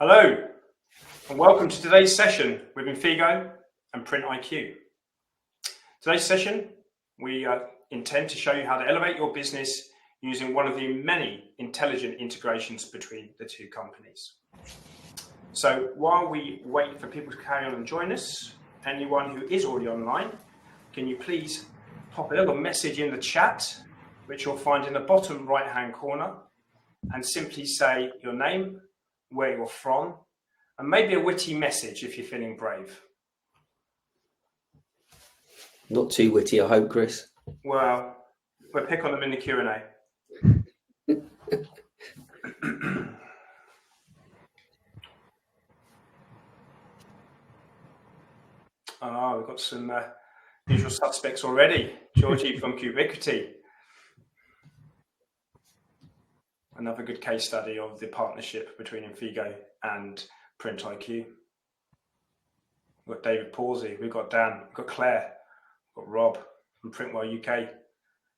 Hello, and welcome to today's session with Infigo and printIQ. Today's session, we intend to show you how to elevate your business using one of the many intelligent integrations between the two companies. So while we wait for people to carry on and join us, anyone who is already online, can you please pop a little message in the chat, which you'll find in the bottom right-hand corner, and simply say your name, where you're from, and maybe a witty message if you're feeling brave. Not too witty, I hope, Chris. Well, we'll pick on them in the Q&A. We've got some usual suspects already. Georgie from Cubiquity. Another good case study of the partnership between Infigo and printIQ. We've got David Pawsey, we've got Dan, we've got Claire, we've got Rob from Printwell UK.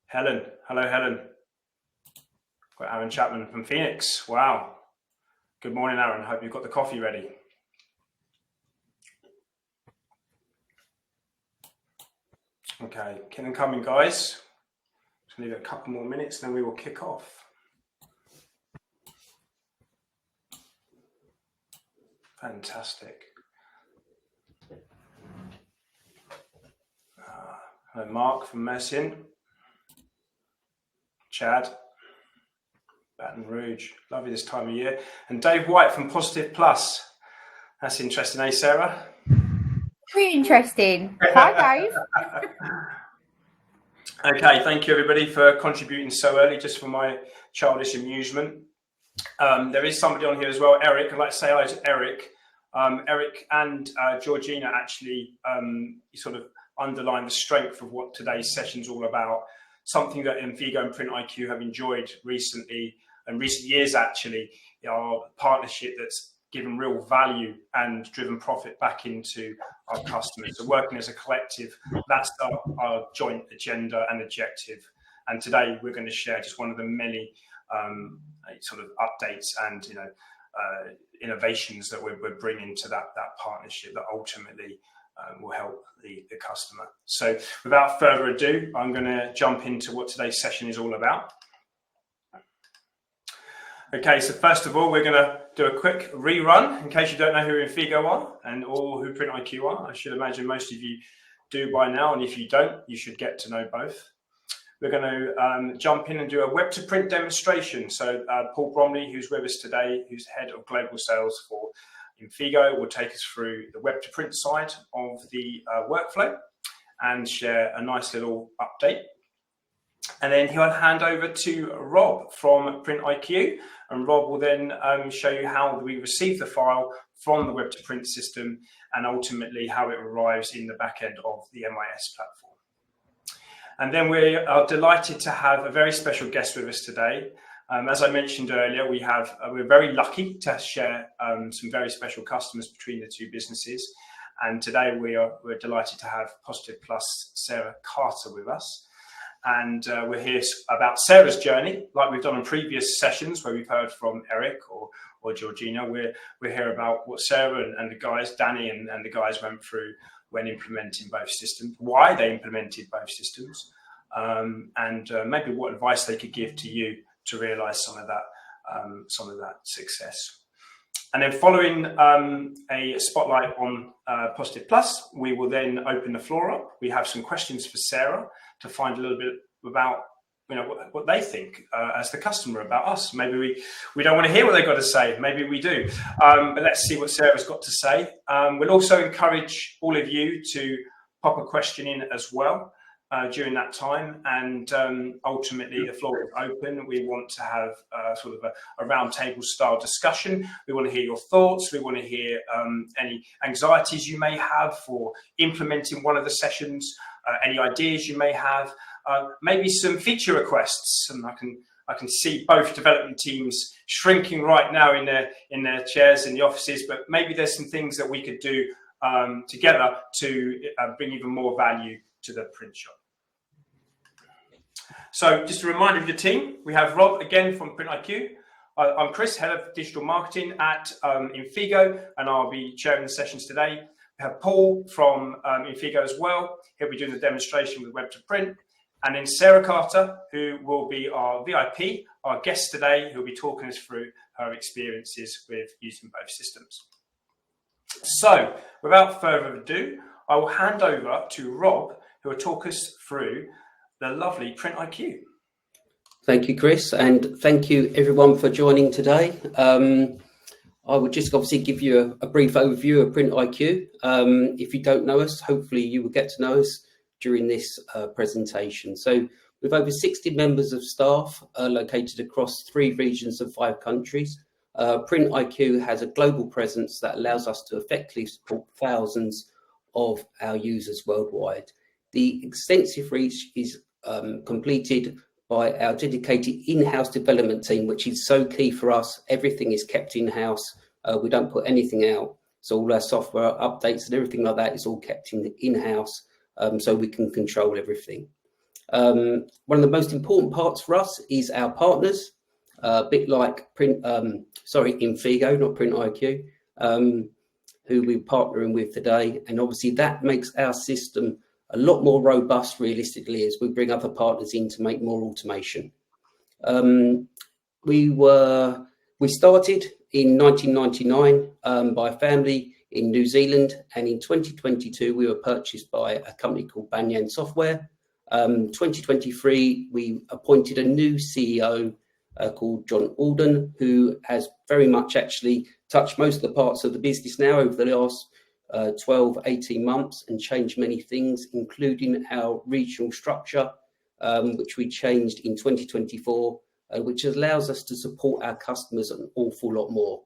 Helen, hello Helen. We've got Aaron Chapman from Phoenix. Wow. Good morning, Aaron. Hope you've got the coffee ready. Okay, keep them coming, guys. Just leave it a couple more minutes, then we will kick off. Fantastic. Hello, Mark from Mersin. Chad, Baton Rouge. Lovely this time of year. And Dave White from Positive Plus. That's interesting, eh, Sarah? Very interesting. Hi, Dave. Okay, thank you everybody for contributing so early, just for my childish amusement. There is somebody on here as well, Eric. I'd like to say hi to Eric. Eric and Georgina actually sort of underline the strength of what today's session is all about. Something that Infigo and printIQ have enjoyed recently, and recent years actually, our partnership that's given real value and driven profit back into our customers. So working as a collective, that's our joint agenda and objective. And today we're going to share just one of the many sort of updates and innovations that we're bringing to that partnership that ultimately will help the customer. So without further ado, I'm going to jump into what today's session is all about. Okay, so first of all, we're going to do a quick rerun in case you don't know who Infigo are and or who printIQ are. I should imagine most of you do by now, and if you don't, you should get to know both. We're going to jump in and do a web to print demonstration. So Paul Bromley, who's with us today, who's head of global sales for Infigo, will take us through the web to print side of the workflow and share a nice little update. And then he'll hand over to Rob from printIQ, and Rob will then show you how we receive the file from the web to print system and ultimately how it arrives in the back end of the MIS platform. And then we are delighted to have a very special guest with us today. As I mentioned earlier, we're very lucky to share some very special customers between the two businesses. And today we're delighted to have Positive Plus Sarah Carter with us. And we're here about Sarah's journey, like we've done in previous sessions where we've heard from Eric or Georgina. We're here about what Sarah and the guys, Danny and the guys went through when implementing both systems, why they implemented both systems, and maybe what advice they could give to you to realise some of that success. And then following a spotlight on Positive Plus, we will then open the floor up. We have some questions for Sarah to find a little bit about what they think as the customer about us. Maybe we don't want to hear what they've got to say. Maybe we do. But let's see what Sarah's got to say. We'll also encourage all of you to pop a question in as well during that time. And ultimately, the floor is open. We want to have sort of a roundtable style discussion. We want to hear your thoughts. We want to hear any anxieties you may have for implementing one of the sessions, any ideas you may have. Maybe some feature requests, and I can see both development teams shrinking right now in their chairs in the offices. But maybe there's some things that we could do together to bring even more value to the print shop. So just a reminder of the team: we have Rob again from printIQ, I'm Chris, Head of Digital Marketing at Infigo, and I'll be chairing the sessions today. We have Paul from Infigo as well. He'll be doing the demonstration with Web to Print. And then Sarah Carter, who will be our VIP, our guest today, who'll be talking us through her experiences with using both systems. So, without further ado, I will hand over to Rob, who will talk us through the lovely printIQ. Thank you, Chris, and thank you everyone for joining today. I would just obviously give you a brief overview of printIQ. If you don't know us, hopefully you will get to know us during this presentation. So with over 60 members of staff located across 3 regions of 5 countries, printIQ has a global presence that allows us to effectively support thousands of our users worldwide. The extensive reach is completed by our dedicated in-house development team, which is so key for us. Everything is kept in-house. We don't put anything out. So all our software updates and everything like that is all kept in-house, so we can control everything. One of the most important parts for us is our partners, a bit like Infigo, not printIQ, who we're partnering with today. And obviously that makes our system a lot more robust realistically as we bring other partners in to make more automation. We started in 1999 by a family in New Zealand, and in 2022 we were purchased by a company called Banyan Software. 2023 we appointed a new CEO called John Alden, who has very much actually touched most of the parts of the business now over the last 12-18 months and changed many things, including our regional structure, which we changed in 2024, which allows us to support our customers an awful lot more.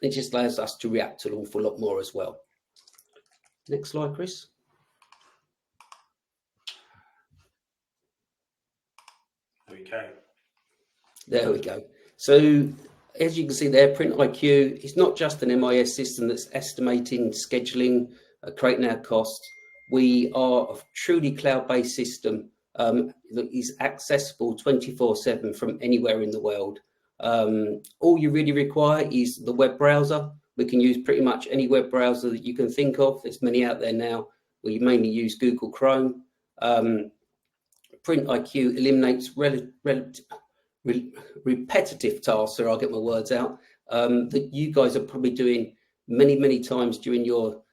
It just allows us to react an awful lot more as well. Next slide, Chris. Okay. There we go. So as you can see there, printIQ is not just an MIS system that's estimating, scheduling, creating our costs. We are a truly cloud-based system that is accessible 24/7 from anywhere in the world. All you really require is the web browser. We can use pretty much any web browser that you can think of. There's many out there now. We mainly use Google Chrome. printIQ eliminates repetitive tasks, so I'll get my words out, that you guys are probably doing many times during your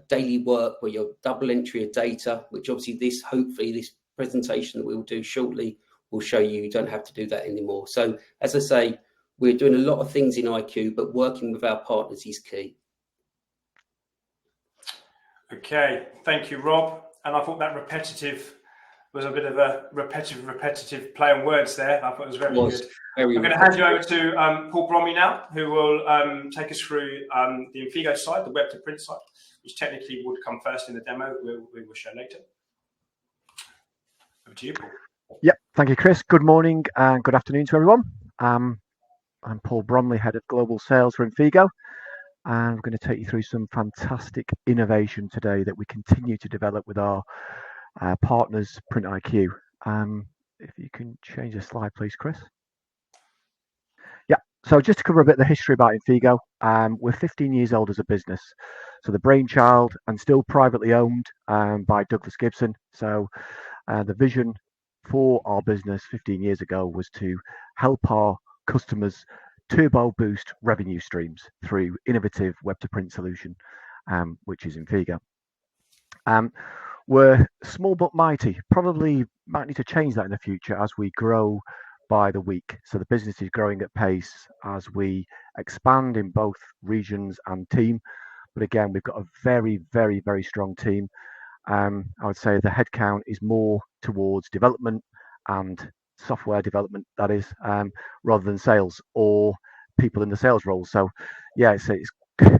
daily work, where you're double entry of data, which obviously hopefully this presentation that we will do shortly will show you don't have to do that anymore. So as I say, we're doing a lot of things in IQ, but working with our partners is key. Okay, thank you, Rob. And I thought that repetitive was a bit of a repetitive play on words there. I thought it was very good. I'm going to hand you over to Paul Bromley now, who will take us through the Infigo side, the web to print side, which technically would come first in the demo we will show later. Over to you, Paul. Yep, thank you, Chris. Good morning and good afternoon to everyone. I'm Paul Bromley, Head of Global Sales for Infigo, and I'm going to take you through some fantastic innovation today that we continue to develop with our partners, printIQ. If you can change the slide, please, Chris. Yeah, so just to cover a bit of the history about Infigo, we're 15 years old as a business. So the brainchild and still privately owned by Douglas Gibson. So the vision for our business 15 years ago was to help our customers turbo boost revenue streams through innovative web to print solution, which is Infigo. We're small but mighty. Probably might need to change that in the future as we grow by the week. So the business is growing at pace as we expand in both regions and team. But again, we've got a very strong team. I would say the headcount is more towards development and software development, that is, rather than sales or people in the sales roles. So yeah, it's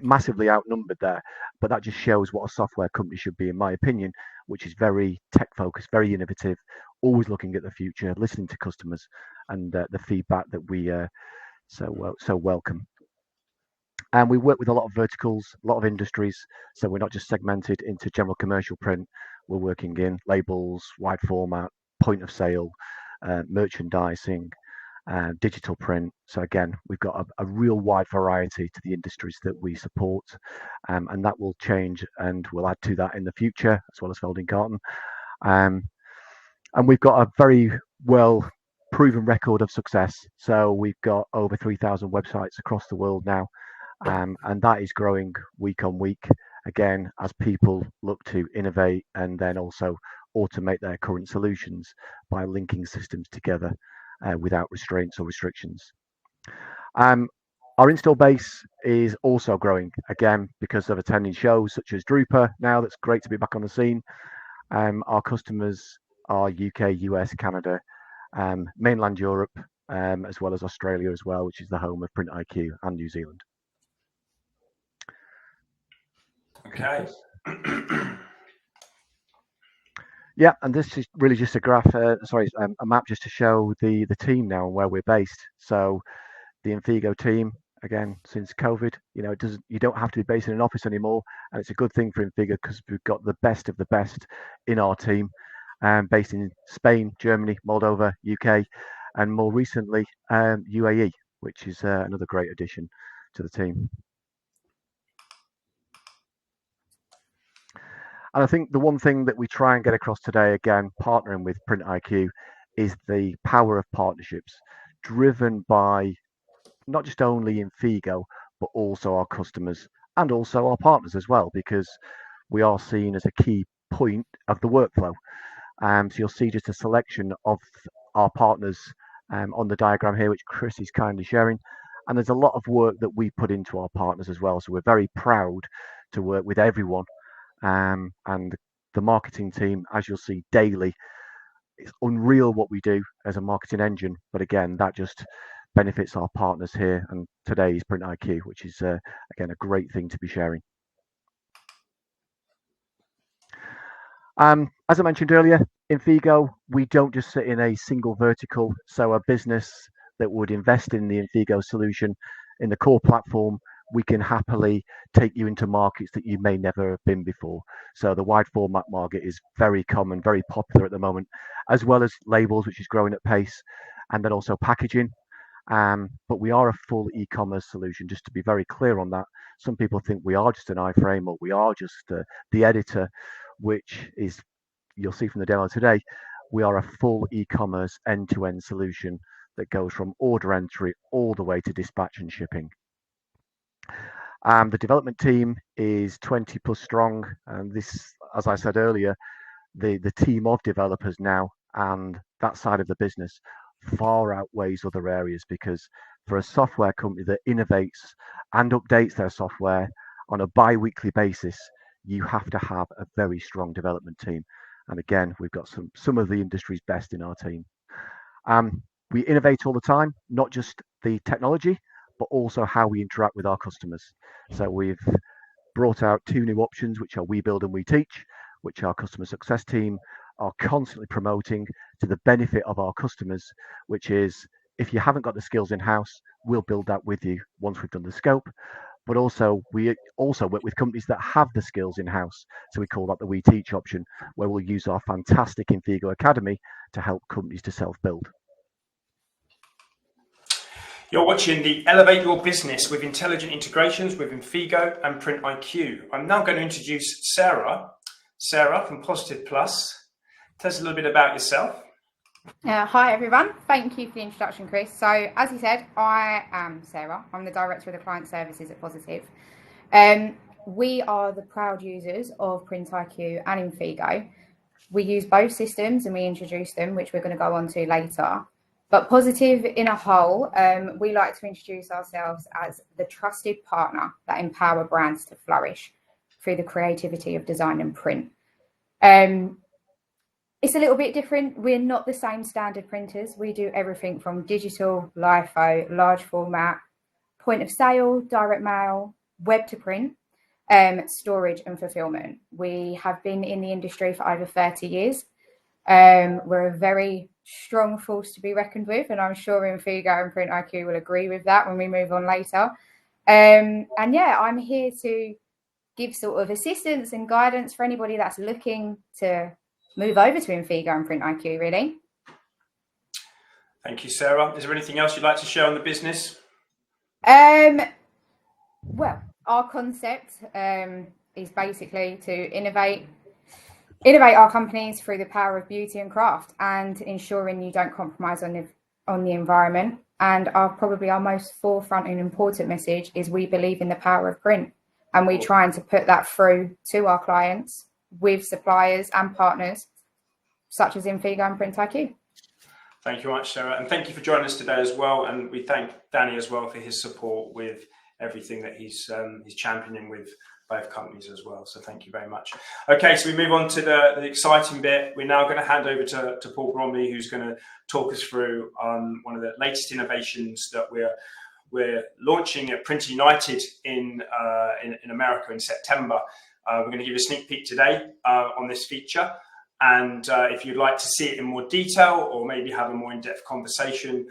massively outnumbered there, but that just shows what a software company should be, in my opinion, which is very tech focused, very innovative, always looking at the future, listening to customers and the feedback that we so welcome. And we work with a lot of verticals, a lot of industries, so we're not just segmented into general commercial print. We're working in labels, wide format, point of sale, merchandising, digital print. So again, we've got a real wide variety to the industries that we support, and that will change, and we'll add to that in the future, as well as folding carton. And we've got a very well proven record of success. So we've got over 3,000 websites across the world now, and that is growing week on week, again, as people look to innovate and then also automate their current solutions by linking systems together without restraints or restrictions. Our install base is also growing, again, because of attending shows such as Drupal now. That's great to be back on the scene. Our customers are UK, US, Canada, mainland Europe, as well as Australia as well, which is the home of printIQ, and New Zealand. Okay. Yeah, and this is really just a graph, a map just to show the team now and where we're based. So the Infigo team, again, since COVID, you don't have to be based in an office anymore, and it's a good thing for Infigo because we've got the best of the best in our team, based in Spain, Germany, Moldova, UK, and more recently UAE, which is another great addition to the team. And I think the one thing that we try and get across today, again, partnering with printIQ, is the power of partnerships driven by not just only Infigo, but also our customers and also our partners as well, because we are seen as a key point of the workflow. So you'll see just a selection of our partners on the diagram here, which Chris is kindly sharing. And there's a lot of work that we put into our partners as well. So we're very proud to work with everyone. And the marketing team, as you'll see daily, it's unreal what we do as a marketing engine. But again, that just benefits our partners here. And today is printIQ, which is, again, a great thing to be sharing. As I mentioned earlier, Infigo, we don't just sit in a single vertical. So a business that would invest in the Infigo solution in the core platform, we can happily take you into markets that you may never have been before. So the wide format market is very common, very popular at the moment, as well as labels, which is growing at pace, and then also packaging. But we are a full e-commerce solution, just to be very clear on that. Some people think we are just an iframe or we are just the editor, which is, you'll see from the demo today, we are a full e-commerce end-to-end solution that goes from order entry all the way to dispatch and shipping. The development team is 20 plus strong, and this, as I said earlier, the team of developers now and that side of the business far outweighs other areas, because for a software company that innovates and updates their software on a bi-weekly basis, you have to have a very strong development team. And again, we've got some of the industry's best in our team. We innovate all the time, not just the technology, but also how we interact with our customers. So we've brought out 2 new options, which are We Build and We Teach, which our customer success team are constantly promoting to the benefit of our customers, which is, if you haven't got the skills in-house, we'll build that with you once we've done the scope. But also, we also work with companies that have the skills in-house. So we call that the We Teach option, where we'll use our fantastic Infigo Academy to help companies to self-build. You're watching the Elevate Your Business with Intelligent Integrations with Infigo and printIQ. I'm now going to introduce Sarah. Sarah from Positive Plus. Tell us a little bit about yourself. Hi everyone, thank you for the introduction, Chris. So as you said, I am Sarah. I'm the Director of the Client Services at Positive. We are the proud users of printIQ and Infigo. We use both systems and we introduce them, which we're going to go on to later. But Positive in a whole, we like to introduce ourselves as the trusted partner that empower brands to flourish through the creativity of design and print. It's a little bit different. We're not the same standard printers. We do everything from digital, LIFO, large format, point of sale, direct mail, web to print, storage and fulfillment. We have been in the industry for over 30 years. We're a very strong force to be reckoned with, and I'm sure Infigo and printIQ will agree with that when we move on later. And yeah, I'm here to give sort of assistance and guidance for anybody that's looking to move over to Infigo and printIQ, really. Thank you, Sarah. Is there anything else you'd like to share on the business? Well, our concept is basically to innovate our companies through the power of beauty and craft, and ensuring you don't compromise on the environment. And probably our most forefront and important message is we believe in the power of print, and we're trying to put that through to our clients with suppliers and partners such as Infigo and printIQ. Thank you very much, Sarah, and thank you for joining us today as well. And we thank Danny as well for his support with everything that he's championing with both companies as well. So thank you very much. Okay, so we move on to the exciting bit. We're now going to hand over to Paul Bromley, who's going to talk us through one of the latest innovations that we're launching at Print United in America in September. We're going to give you a sneak peek today on this feature. And if you'd like to see it in more detail, or maybe have a more in-depth conversation,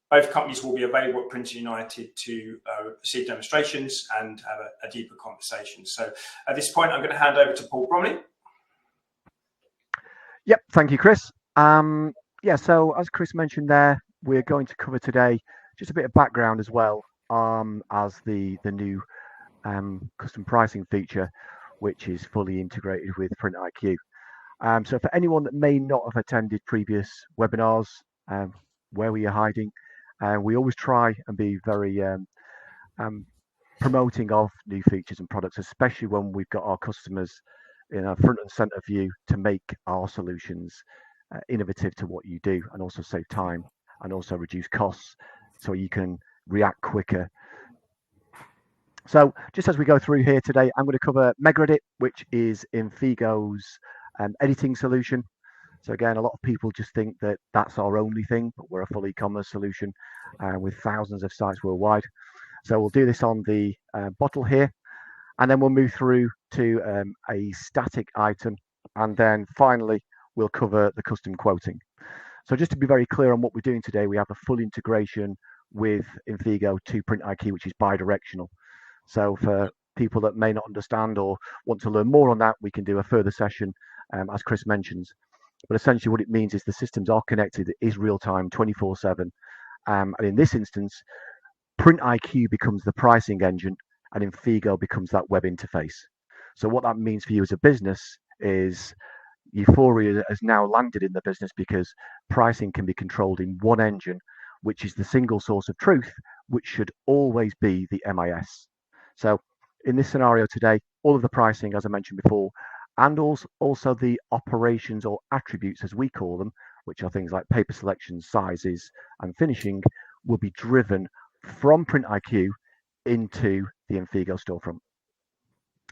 both companies will be available at Print United to receive demonstrations and have a deeper conversation. So at this point, I'm going to hand over to Paul Bromley. Yep, thank you, Chris. Yeah, so as Chris mentioned there, we're going to cover today just a bit of background as well as the new custom pricing feature, which is fully integrated with printIQ. So for anyone that may not have attended previous webinars, where were you hiding? We always try and be very promoting of new features and products, especially when we've got our customers in a front and center view, to make our solutions innovative to what you do, and also save time and also reduce costs, so you can react quicker. So just as we go through here today, I'm going to cover MegaEdit, which is Infigo's editing solution. So again, a lot of people just think that that's our only thing, but we're a full e-commerce solution with thousands of sites worldwide. So we'll do this on the bottle here, and then we'll move through to a static item, and then finally we'll cover the custom quoting. So just to be very clear on what we're doing today, we have a full integration with Infigo to printIQ, which is bi-directional. So for people that may not understand or want to learn more on that, we can do a further session, as Chris mentions. But essentially what it means is the systems are connected, it is real-time, 24/7. And in this instance, printIQ becomes the pricing engine and Infigo becomes that web interface. So what that means for you as a business is euphoria has now landed in the business, because pricing can be controlled in one engine, which is the single source of truth, which should always be the MIS. So in this scenario today, all of the pricing, as I mentioned before, and also the operations or attributes, as we call them, which are things like paper selection, sizes, and finishing, will be driven from printIQ into the Infigo storefront.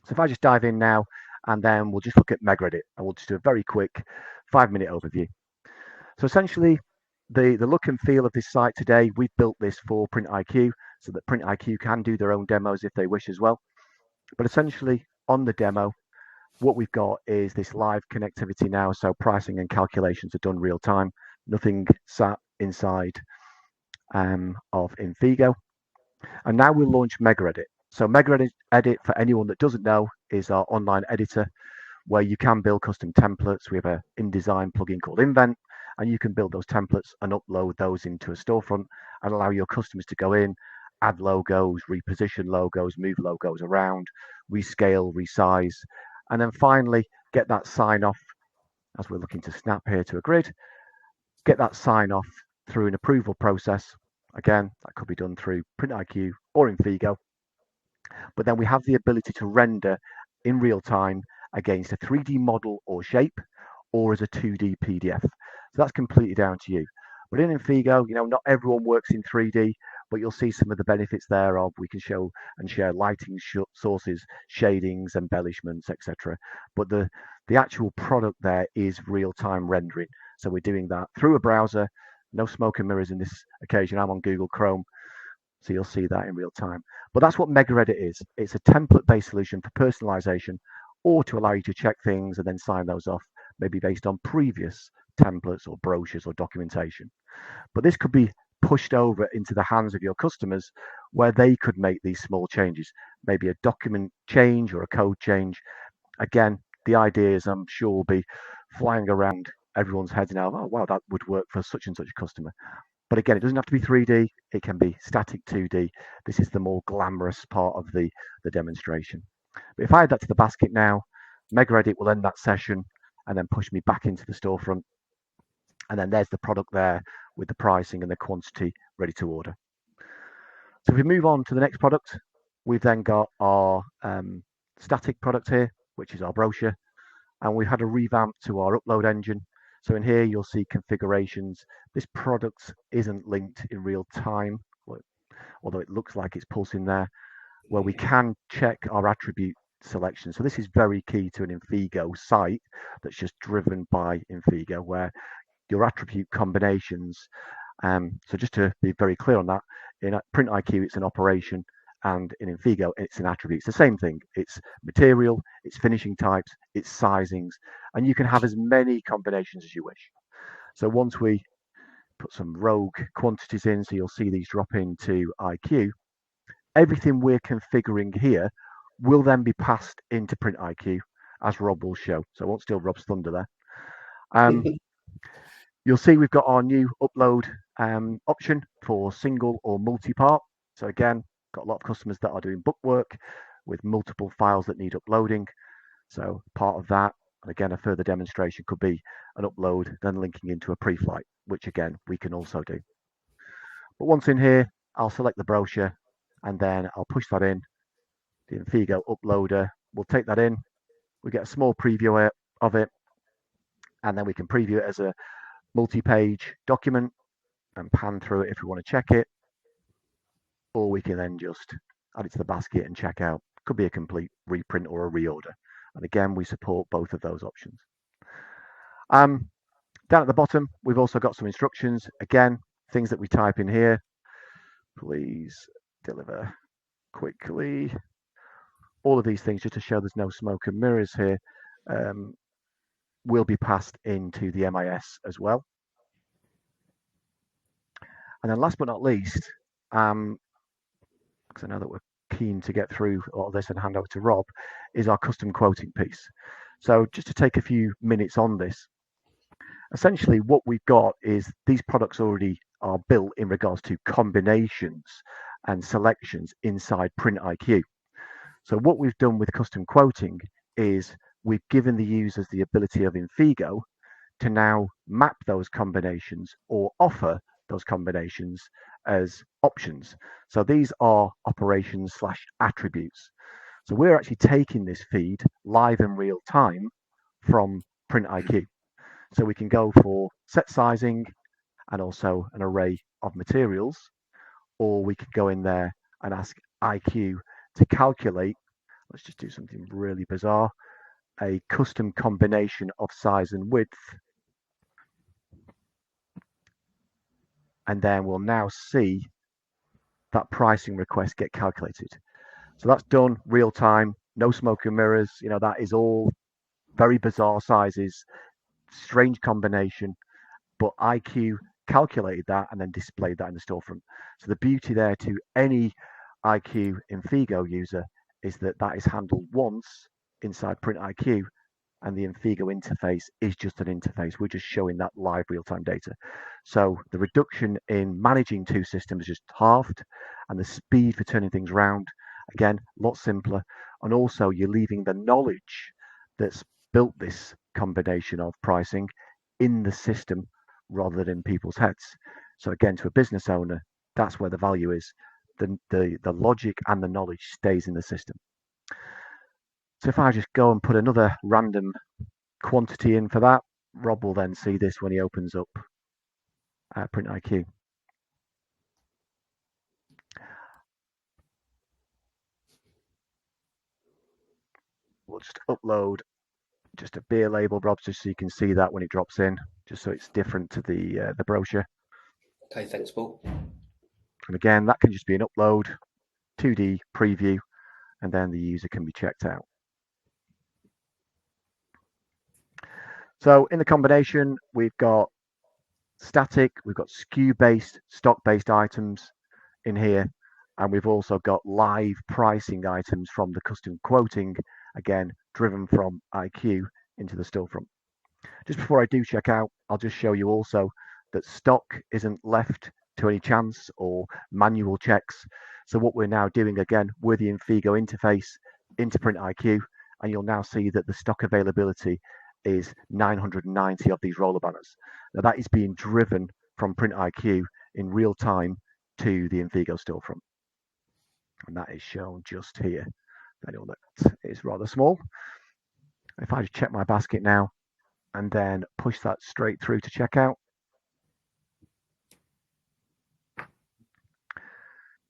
So if I just dive in now, and then we'll just look at MegaEdit, and we'll just do a very quick 5-minute overview. So essentially, the look and feel of this site today, we've built this for printIQ so that printIQ can do their own demos if they wish as well. But essentially, on the demo, what we've got is this live connectivity now, so pricing and calculations are done real time, nothing sat inside of Infigo. And now we'll launch MegaEdit. So MegaEdit, for anyone that doesn't know, is our online editor where you can build custom templates. We have an InDesign plugin called Invent, and you can build those templates and upload those into a storefront and allow your customers to go in, add logos, reposition logos, move logos around, rescale, resize, and then finally get that sign off, as we're looking to snap here to a grid, get that sign off through an approval process. Again, that could be done through printIQ or Infigo. But then we have the ability to render in real time against a 3D model or shape, or as a 2D PDF. So that's completely down to you. But in Infigo, not everyone works in 3D, but you'll see some of the benefits there of we can show and share lighting sources, shadings, embellishments, etc. But the actual product there is real-time rendering. So we're doing that through a browser, no smoke and mirrors in this occasion. I'm on Google Chrome, so you'll see that in real time. But that's what MegaEdit is. It's a template-based solution for personalization, or to allow you to check things and then sign those off, maybe based on previous templates or brochures or documentation. But this could be pushed over into the hands of your customers, where they could make these small changes, maybe a document change or a code change. Again, the ideas I'm sure will be flying around everyone's heads now, oh wow, that would work for such and such a customer. But again, it doesn't have to be 3D, it can be static 2D. This is the more glamorous part of the demonstration. But if I add that to the basket now, Mega Edit will end that session and then push me back into the storefront. And then there's the product there with the pricing and the quantity ready to order. So if we move on to the next product, we've then got our static product here, which is our brochure. And we've had a revamp to our upload engine. So in here, you'll see configurations. This product isn't linked in real time, although it looks like it's pulsing there, where we can check our attribute selection. So this is very key to an Infigo site that's just driven by Infigo, where your attribute combinations. So just to be very clear on that, in printIQ, it's an operation, and in Infigo, it's an attribute. It's the same thing. It's material, it's finishing types, it's sizings, and you can have as many combinations as you wish. So once we put some rogue quantities in, so you'll see these drop into IQ, everything we're configuring here will then be passed into printIQ, as Rob will show. So I won't steal Rob's thunder there. You'll see we've got our new upload option for single or multi-part. So again, got a lot of customers that are doing book work with multiple files that need uploading. So part of that, and again, a further demonstration could be an upload, then linking into a pre-flight, which again, we can also do. But once in here, I'll select the brochure and then I'll push that in. The Infigo uploader will take that in. We get a small preview of it, and then we can preview it as a multi-page document and pan through it if we want to check it, or we can then just add it to the basket and check out. Could be a complete reprint or a reorder, and again we support both of those options. Down at the bottom we've also got some instructions, again things that we type in here. Please deliver quickly. All of these things, just to show there's no smoke and mirrors here, will be passed into the MIS as well. And then last but not least, because I know that we're keen to get through all this and hand over to Rob, is our custom quoting piece. So just to take a few minutes on this, essentially what we've got is these products already are built in regards to combinations and selections inside printIQ. So what we've done with custom quoting is we've given the users the ability of Infigo to now map those combinations or offer those combinations as options. So these are operations / attributes. So we're actually taking this feed live in real time from printIQ. So we can go for set sizing and also an array of materials, or we could go in there and ask IQ to calculate, let's just do something really bizarre, a custom combination of size and width. And then we'll now see that pricing request get calculated. So that's done real time, no smoke and mirrors. You know, that is all very bizarre sizes, strange combination, but IQ calculated that and then displayed that in the storefront. So the beauty there to any IQ Infigo user is that that is handled once inside printIQ, and the Infigo interface is just an interface. We're just showing that live real-time data. So the reduction in managing two systems is just halved, and the speed for turning things around, again, a lot simpler. And also you're leaving the knowledge that's built this combination of pricing in the system rather than in people's heads. So again, to a business owner, that's where the value is. The logic and the knowledge stays in the system. So if I just go and put another random quantity in for that, Rob will then see this when he opens up printIQ. We'll just upload just a beer label, Rob, just so you can see that when it drops in, just so it's different to the brochure. Okay, thanks, Paul. And again, that can just be an upload, 2D preview, and then the user can be checked out. So in the combination, we've got static, we've got SKU-based, stock-based items in here, and we've also got live pricing items from the custom quoting, again, driven from IQ into the storefront. Just before I do check out, I'll just show you also that stock isn't left to any chance or manual checks. So what we're now doing again with the Infigo interface into printIQ, and you'll now see that the stock availability is 990 of these roller banners. Now that is being driven from printIQ in real time to the Infigo storefront. And that is shown just here. I know that is rather small. If I just check my basket now and then push that straight through to checkout,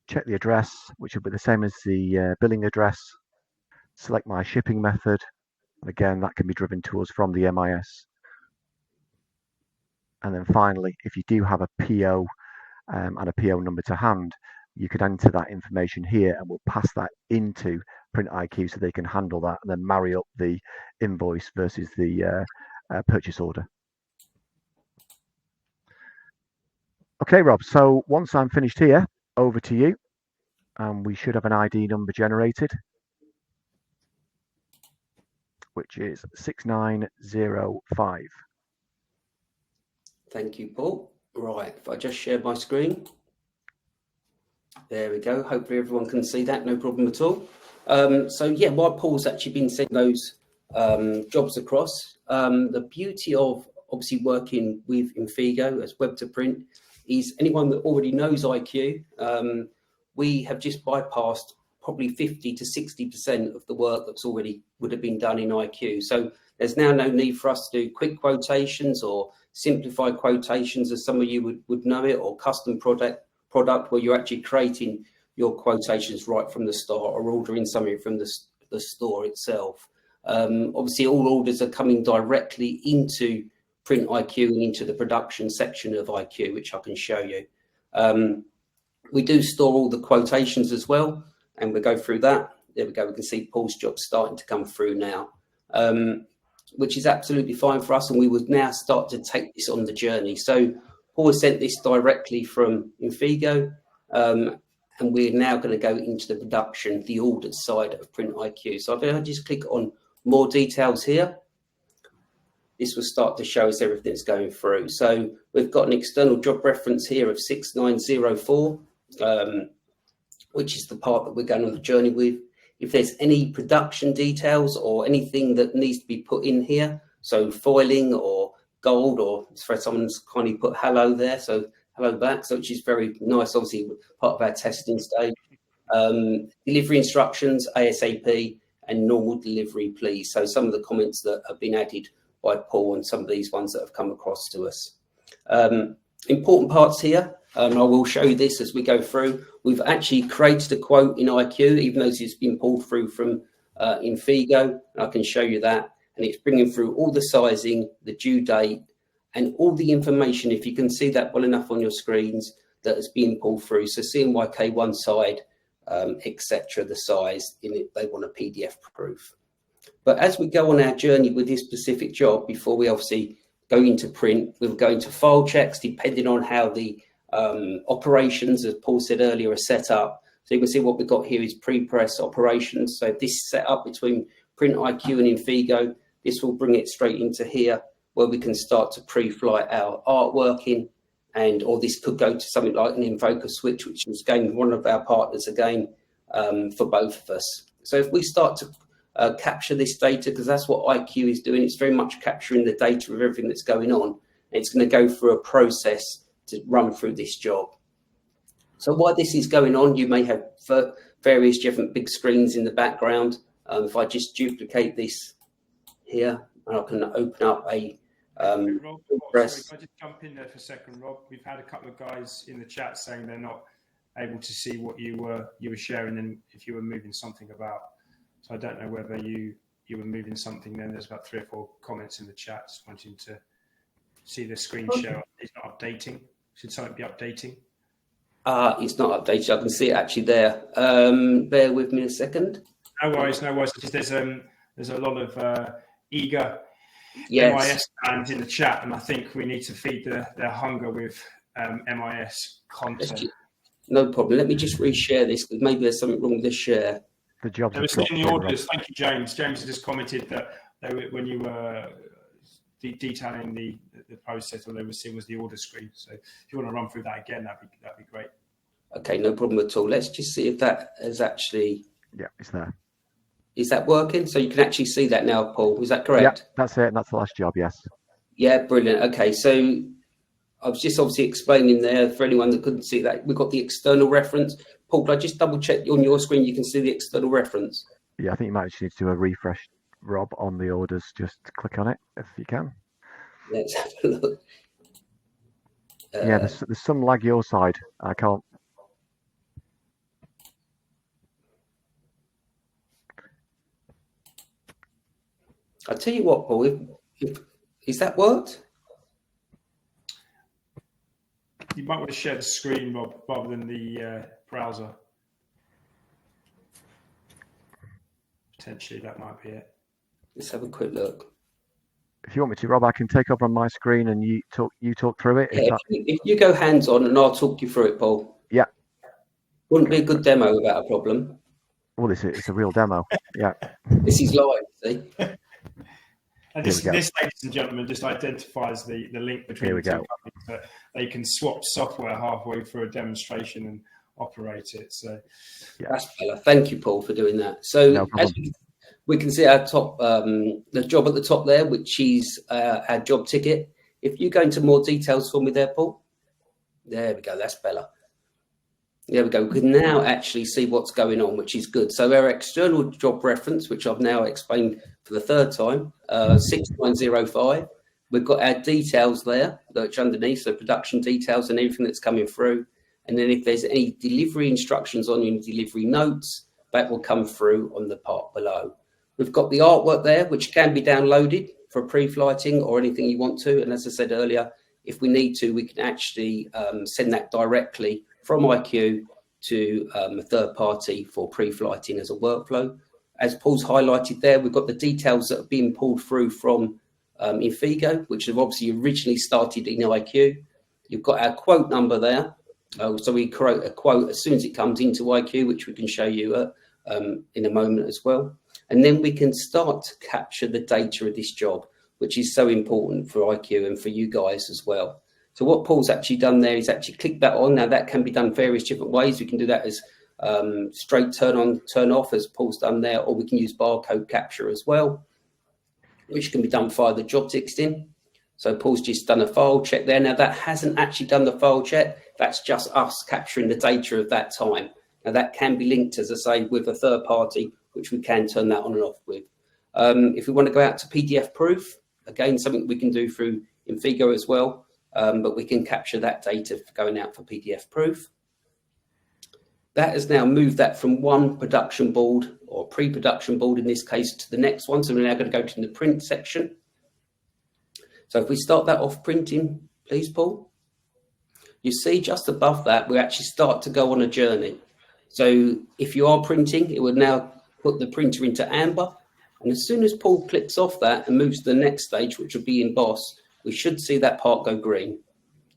check the address, which will be the same as the billing address, select my shipping method. Again, that can be driven to us from the MIS. And then finally, if you do have a PO and a PO number to hand, you could enter that information here and we'll pass that into printIQ so they can handle that and then marry up the invoice versus the purchase order. Okay, Rob, so once I'm finished here, over to you, and we should have an ID number generated, which is 6905. Thank you, Paul. Right, if I just share my screen. There we go. Hopefully everyone can see that, no problem at all. So yeah, while Paul's actually been sending those jobs across, the beauty of obviously working with Infigo as web to print is anyone that already knows IQ, we have just bypassed probably 50 to 60% of the work that's already would have been done in IQ. So there's now no need for us to do quick quotations or simplified quotations as some of you would know it, or custom product where you're actually creating your quotations right from the start or ordering something from the store itself. Obviously all orders are coming directly into printIQ and into the production section of IQ, which I can show you. We do store all the quotations as well, and we'll go through that. There we go. We can see Paul's job starting to come through now, which is absolutely fine for us. And we would now start to take this on the journey. So Paul has sent this directly from Infigo, and we're now going to go into the production, the ordered side of printIQ. So if I just click on more details here, this will start to show us everything that's going through. So we've got an external job reference here of 6904, which is the part that we're going on the journey with. If there's any production details or anything that needs to be put in here, so foiling or gold, or for someone's kindly put hello there, so hello back, so which is very nice, obviously part of our testing stage. Delivery instructions, ASAP, and normal delivery, please. So some of the comments that have been added by Paul and some of these ones that have come across to us. Important parts here, I will show you this as we go through. We've actually created a quote in IQ, even though this has been pulled through from Infigo. I can show you that. And it's bringing through all the sizing, the due date, and all the information, if you can see that well enough on your screens, that has been pulled through. So CMYK one side, etc., the size, in it, they want a PDF proof. But as we go on our journey with this specific job, before we obviously go into print, we'll go into file checks, depending on how the operations, as Paul said earlier, are set up. So you can see what we've got here is pre-press operations. So if this is set up between printIQ and Infigo, this will bring it straight into here, where we can start to pre-flight our artwork in, or this could go to something like an Invoker switch, which is again one of our partners again for both of us. So if we start to capture this data, because that's what IQ is doing, it's very much capturing the data of everything that's going on. It's going to go through a process to run through this job. So while this is going on, you may have various different big screens in the background. If I just duplicate this here, and I can open up a Rob, sorry, can I just jump in there for a second, Rob? We've had a couple of guys in the chat saying they're not able to see what you were sharing, and if you were moving something about. So I don't know whether you were moving something. Then there's about 3 or 4 comments in the chat just wanting to see the screen share. It's not updating. Should something be updating? It's not updated. I can see it actually there. Bear with me a second. No worries, no worries. There's a lot of eager Yes. MIS fans in the chat, and I think we need to feed their hunger with MIS content. No problem. Let me just reshare this, because maybe there's something wrong with the share. The jobs in the orders. Thank you, James. James has just commented that when you were detailing the process, or they were seeing was the order screen. So if you want to run through that again, that'd be great. Okay, no problem at all. Let's just see if that is actually. Yeah, it's there. Is that working? So you can actually see that now, Paul. Is that correct? Yeah, that's it. That's the last job. Yes. Yeah, brilliant. Okay, so I was just obviously explaining there for anyone that couldn't see that. We've got the external reference. Paul, could I just double check on your screen you can see the external reference? Yeah, I think you might just need to do a refresh, Rob, on the orders. Just click on it if you can. Let's have a look. Yeah, there's some lag your side. I can't. I'll tell you what, Paul, is that worked? You might want to share the screen, Rob, rather than the browser. Potentially, that might be it. Let's have a quick look. If you want me to, Rob, I can take up on my screen and you talk through it. Yeah, if you go hands on, and I'll talk you through it, Paul. Yeah. Wouldn't be a good demo without a problem. Well, it's a real demo. Yeah. This is live, see? And this, ladies and gentlemen, just identifies the link between the two companies, that they can swap software halfway through a demonstration and operate it. So yeah. That's better. Thank you, Paul, for doing that. So No as we can see our top, the job at the top there, which is our job ticket. If you go into more details for me there, Paul. There we go. That's better. There we go. We can now actually see what's going on, which is good. So our external job reference, which I've now explained for the third time, 6905. We've got our details there, which underneath, so production details and everything that's coming through. And then if there's any delivery instructions on your delivery notes, that will come through on the part below. We've got the artwork there, which can be downloaded for pre-flighting or anything you want to. And as I said earlier, if we need to, we can actually send that directly from IQ to a third party for pre-flighting as a workflow. As Paul's highlighted there, we've got the details that have been pulled through from Infigo, which have obviously originally started in IQ. You've got our quote number there. So we create a quote as soon as it comes into IQ, which we can show you in a moment as well. And then we can start to capture the data of this job, which is so important for IQ and for you guys as well. So what Paul's actually done there is actually click that on. Now that can be done various different ways. We can do that as straight turn on, turn off, as Paul's done there, or we can use barcode capture as well, which can be done via the job ticketing. So Paul's just done a file check there. Now that hasn't actually done the file check. That's just us capturing the data of that time. Now that can be linked, as I say, with a third party, which we can turn that on and off with. If we want to go out to PDF proof, again, something we can do through Infigo as well, but we can capture that data for going out for PDF proof. That has now moved that from one production board or pre-production board in this case to the next one. So we're now going to go to the print section. So if we start that off printing, please, Paul. You see just above that, we actually start to go on a journey. So if you are printing, it would now put the printer into amber. And as soon as Paul clicks off that and moves to the next stage, which will be emboss, we should see that part go green.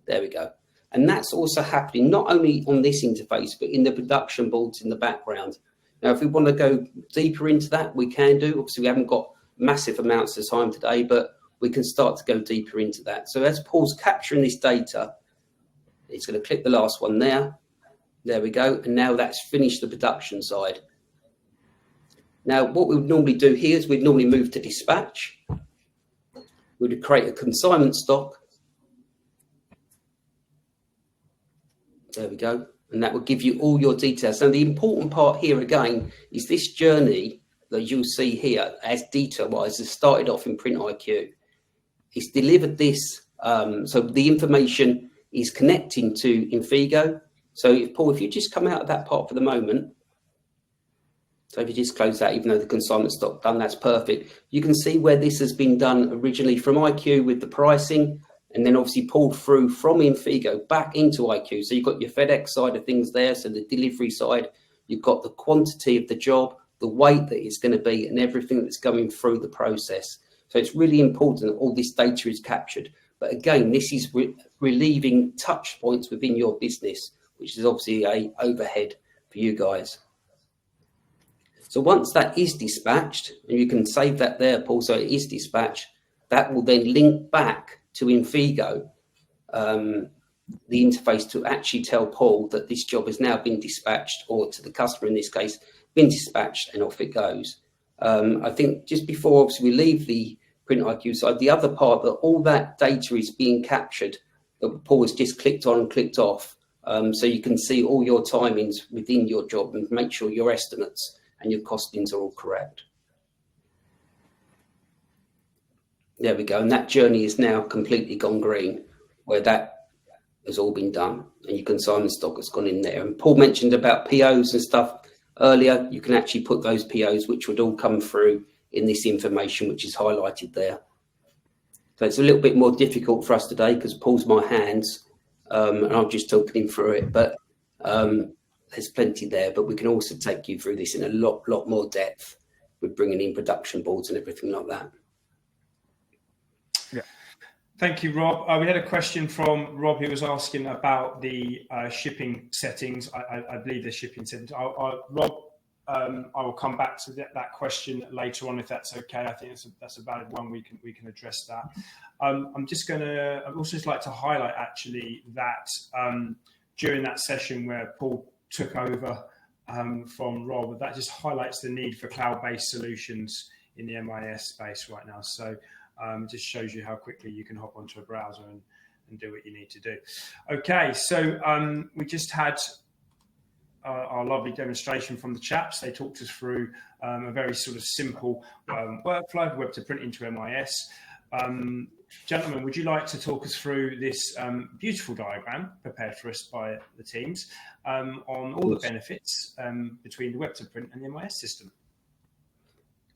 There we go. And that's also happening not only on this interface, but in the production boards in the background. Now, if we want to go deeper into that, we can do. Obviously, we haven't got massive amounts of time today, but we can start to go deeper into that. So as Paul's capturing this data, he's going to click the last one there. There we go. And now that's finished the production side. Now, what we would normally do here is we'd normally move to dispatch. We'd create a consignment stock. There we go. And that will give you all your details. So the important part here again is this journey that you'll see here as detail-wise has started off in printIQ. It's delivered this. So the information is connecting to Infigo. So Paul, if you just come out of that part for the moment. So if you just close that, even though the consignment stock done, that's perfect. You can see where this has been done originally from IQ with the pricing, and then obviously pulled through from Infigo back into IQ. So you've got your FedEx side of things there. So the delivery side, you've got the quantity of the job, the weight that it's going to be, and everything that's going through the process. So it's really important that all this data is captured. But again, this is relieving touch points within your business, which is obviously a overhead for you guys. So once that is dispatched, and you can save that there, Paul, so it is dispatched, that will then link back to Infigo, the interface, to actually tell Paul that this job has now been dispatched, or to the customer in this case, been dispatched, and off it goes. I think just before obviously we leave the printIQ side, the other part that all that data is being captured, that Paul has just clicked on and clicked off, so you can see all your timings within your job and make sure your estimates and your costings are all correct. There we go, and that journey is now completely gone green, where that has all been done, and you can sign the stock that's gone in there. And Paul mentioned about POs and stuff earlier. You can actually put those POs, which would all come through in this information, which is highlighted there. So it's a little bit more difficult for us today because Paul's my hands, and I'm just talking him through it, but there's plenty there. But we can also take you through this in a lot more depth with bringing in production boards and everything like that. Yeah. Thank you, Rob. We had a question from Rob who was asking about the shipping settings. I believe the shipping settings. Rob, I will come back to that question later on if that's okay. I think that's a valid one. We can address that. I'd also just like to highlight actually that during that session where Paul took over from Rob, that just highlights the need for cloud-based solutions in the MIS space right now. So just shows you how quickly you can hop onto a browser and do what you need to do. Okay, so we just had our lovely demonstration from the chaps. They talked us through a very sort of simple workflow, web to print into MIS. Gentlemen, would you like to talk us through this beautiful diagram prepared for us by the teams on all the benefits between the web to print and the MIS system?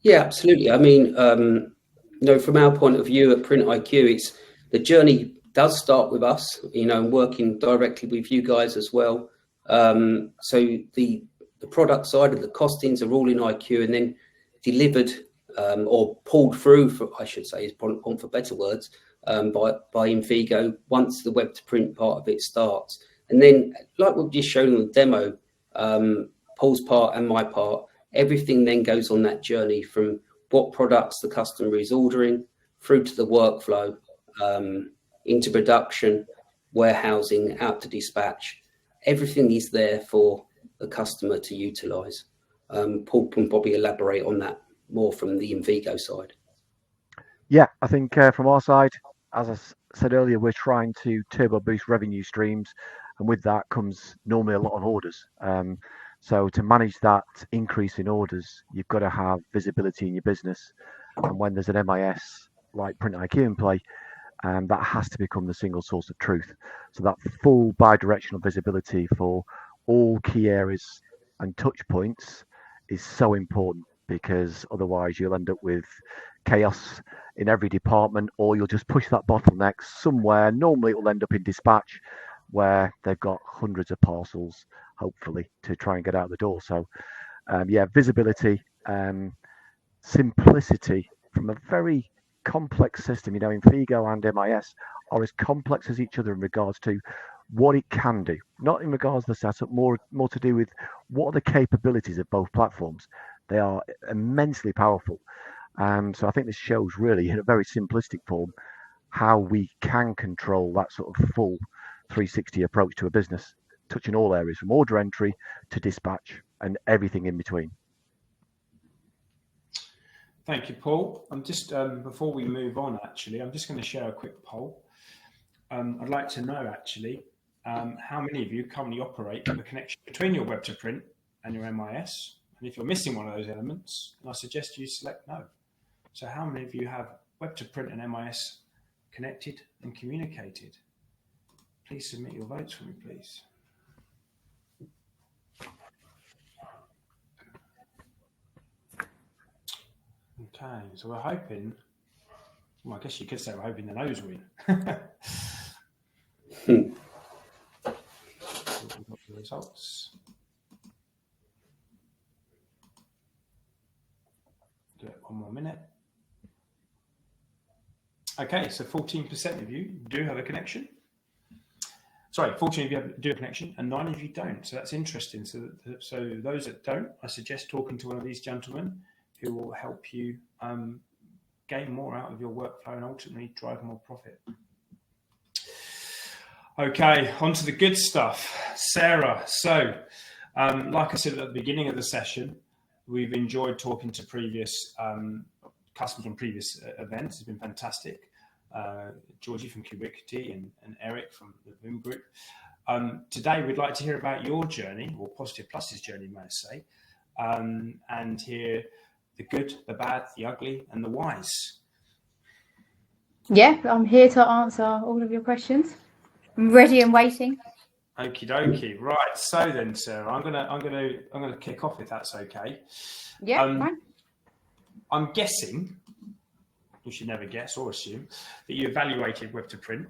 Yeah, absolutely. I mean, from our point of view at printIQ, it's the journey does start with us, and working directly with you guys as well. So the product side of the costings are all in IQ and then delivered or pulled through, is for better words, by Infigo once the web to print part of it starts. And then, like we've just shown on the demo, Paul's part and my part, everything then goes on that journey from what products the customer is ordering through to the workflow, into production, warehousing, out to dispatch. Everything is there for the customer to utilize. Paul can probably elaborate on that more from the Infigo side. Yeah, I think from our side, as I said earlier, we're trying to turbo boost revenue streams, and with that comes normally a lot of orders. So to manage that increase in orders, you've got to have visibility in your business. And when there's an MIS like printIQ in play, that has to become the single source of truth. So that full bi-directional visibility for all key areas and touch points is so important, because otherwise you'll end up with chaos in every department, or you'll just push that bottleneck somewhere. Normally it will end up in dispatch, where they've got hundreds of parcels, hopefully, to try and get out the door. So visibility, simplicity from a very complex system. Infigo and MIS are as complex as each other in regards to what it can do, not in regards to the setup, more to do with what are the capabilities of both platforms. They are immensely powerful. So I think this shows really in a very simplistic form how we can control that sort of full 360 approach to a business, touching all areas from order entry to dispatch and everything in between. Thank you, Paul. I'm just, before we move on, actually, I'm just going to share a quick poll. I'd like to know, actually, how many of you currently operate a connection between your web to print and your MIS? And if you're missing one of those elements, I suggest you select no. So how many of you have web to print and MIS connected and communicated? Please submit your votes for me, please. Okay, so we're hoping, well, I guess you could say we're hoping the no's win. We've got the results. Do it one more minute. Okay, so 14% of you do have a connection. Sorry, 14 of you do a connection and 9 of you don't. So that's interesting. So those that don't, I suggest talking to one of these gentlemen who will help you gain more out of your workflow and ultimately drive more profit. Okay, on to the good stuff. Sarah, so like I said at the beginning of the session, we've enjoyed talking to previous customers on previous events. It's been fantastic. Georgie from Cubiquity and Eric from the Boom Group. Today, we'd like to hear about your journey, or Positive Plus's journey, may I say, and hear the good, the bad, the ugly, and the whys. Yeah, I'm here to answer all of your questions. I'm ready and waiting. Okie dokie. Right. So then, Sarah, I'm gonna kick off if that's okay. Yeah, fine. I'm guessing, you should never guess or assume, that you evaluated web to print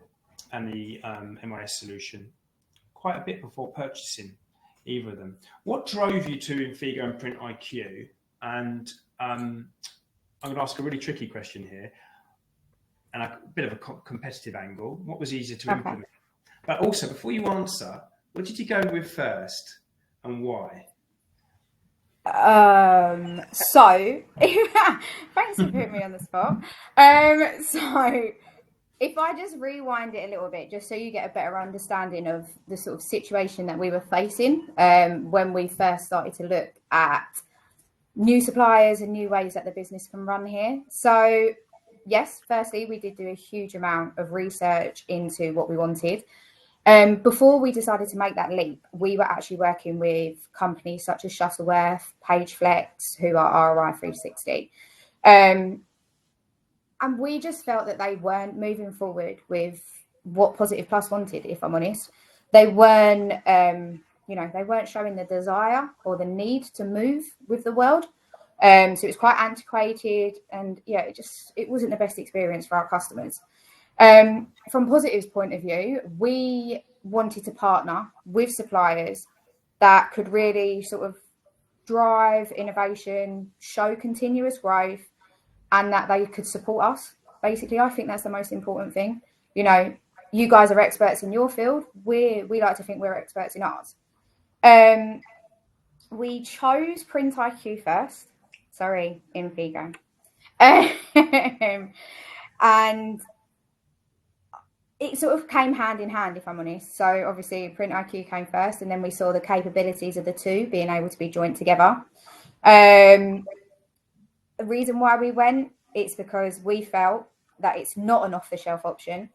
and the MIS solution quite a bit before purchasing either of them. What drove you to Infigo and printIQ? And I'm going to ask a really tricky question here, and a bit of a competitive angle. What was easier to implement? But also, before you answer, what did you go with first and why? So thanks for putting me on the spot. So if I just rewind it a little bit, just so you get a better understanding of the sort of situation that we were facing when we first started to look at new suppliers and new ways that the business can run here. So yes, firstly, we did do a huge amount of research into what we wanted. Before we decided to make that leap, we were actually working with companies such as Shuttleworth, PageFlex, who are ROI 360. And we just felt that they weren't moving forward with what Positive Plus wanted, if I'm honest. They weren't, they weren't showing the desire or the need to move with the world. So it was quite antiquated, and yeah, it wasn't the best experience for our customers. From Positive's point of view, we wanted to partner with suppliers that could really sort of drive innovation, show continuous growth, and that they could support us. Basically, I think that's the most important thing. You know, you guys are experts in your field. We like to think we're experts in ours. We chose printIQ first. Sorry, Infigo. And it sort of came hand in hand, if I'm honest. So obviously printIQ came first, and then we saw the capabilities of the two being able to be joined together. The reason why we went, it's because we felt that it's not an off-the-shelf option.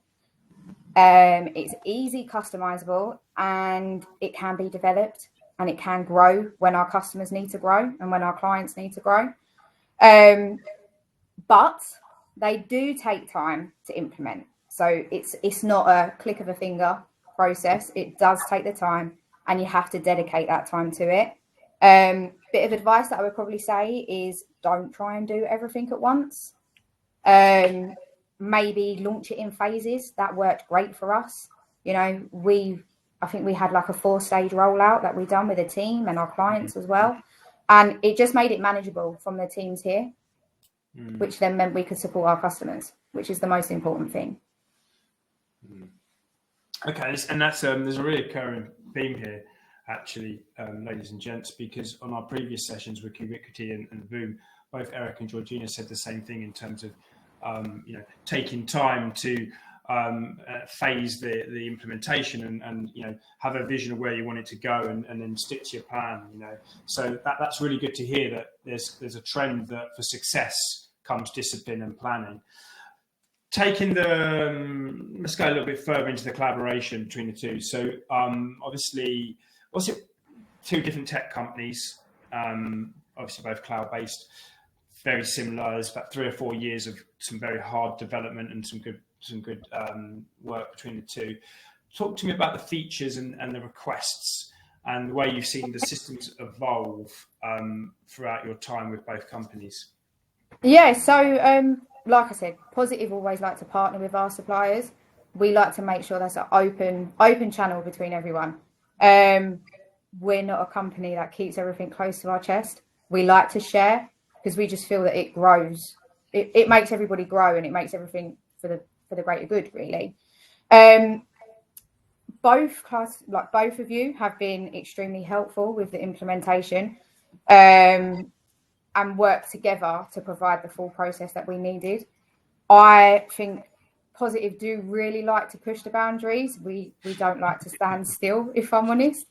It's easy customizable, and it can be developed, and it can grow when our customers need to grow and when our clients need to grow. But they do take time to implement. So it's not a click of a finger process. It does take the time, and you have to dedicate that time to it. Bit of advice that I would probably say is don't try and do everything at once. Maybe launch it in phases. That worked great for us. You know, I think we had like a 4-stage rollout that we done with a team and our clients as well. And it just made it manageable from the teams here, which then meant we could support our customers, which is the most important thing. Okay, and that's there's a really occurring theme here, actually, ladies and gents, because on our previous sessions with Cubiquity and Boom, both Eric and Georgina said the same thing in terms of taking time to phase the implementation and have a vision of where you want it to go and then stick to your plan. So that's really good to hear that there's a trend that for success comes discipline and planning. Taking let's go a little bit further into the collaboration between the two. So obviously, also 2 different tech companies, obviously both cloud-based, very similar. There's about 3 or 4 years of some very hard development and some good work between the two. Talk to me about the features and the requests and the way you've seen the systems evolve throughout your time with both companies. Yeah, so like I said, Positive always like to partner with our suppliers. We like to make sure that's an open channel between everyone. We're not a company that keeps everything close to our chest. We like to share because we just feel that it grows. It makes everybody grow, and it makes everything for the greater good, really. Both of you have been extremely helpful with the implementation and worked together to provide the full process that we needed. I think Positive do really like to push the boundaries. We don't like to stand still, if I'm honest.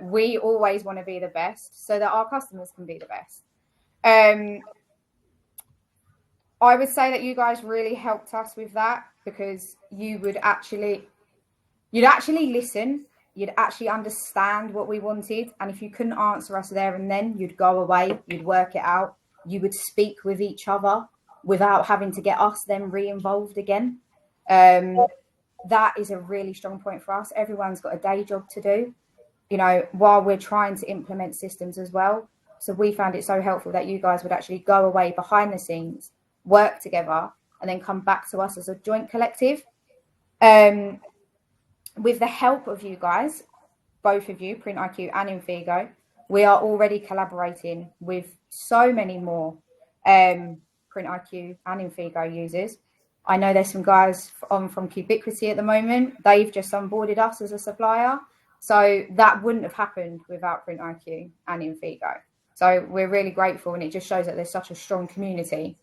We always want to be the best so that our customers can be the best. I would say that you guys really helped us with that, because you'd actually listen, you'd actually understand what we wanted. And if you couldn't answer us there and then, you'd go away, you'd work it out, you would speak with each other without having to get us then re-involved again. That is a really strong point for us. Everyone's got a day job to do, you know, while we're trying to implement systems as well. So we found it so helpful that you guys would actually go away behind the scenes, work together, and then come back to us as a joint collective. With the help of you guys, both of you, printIQ and Infigo, we are already collaborating with so many more printIQ and Infigo users. I know there's some guys from Cubiquity at the moment. They've just onboarded us as a supplier. So that wouldn't have happened without printIQ and Infigo. So we're really grateful, and it just shows that there's such a strong community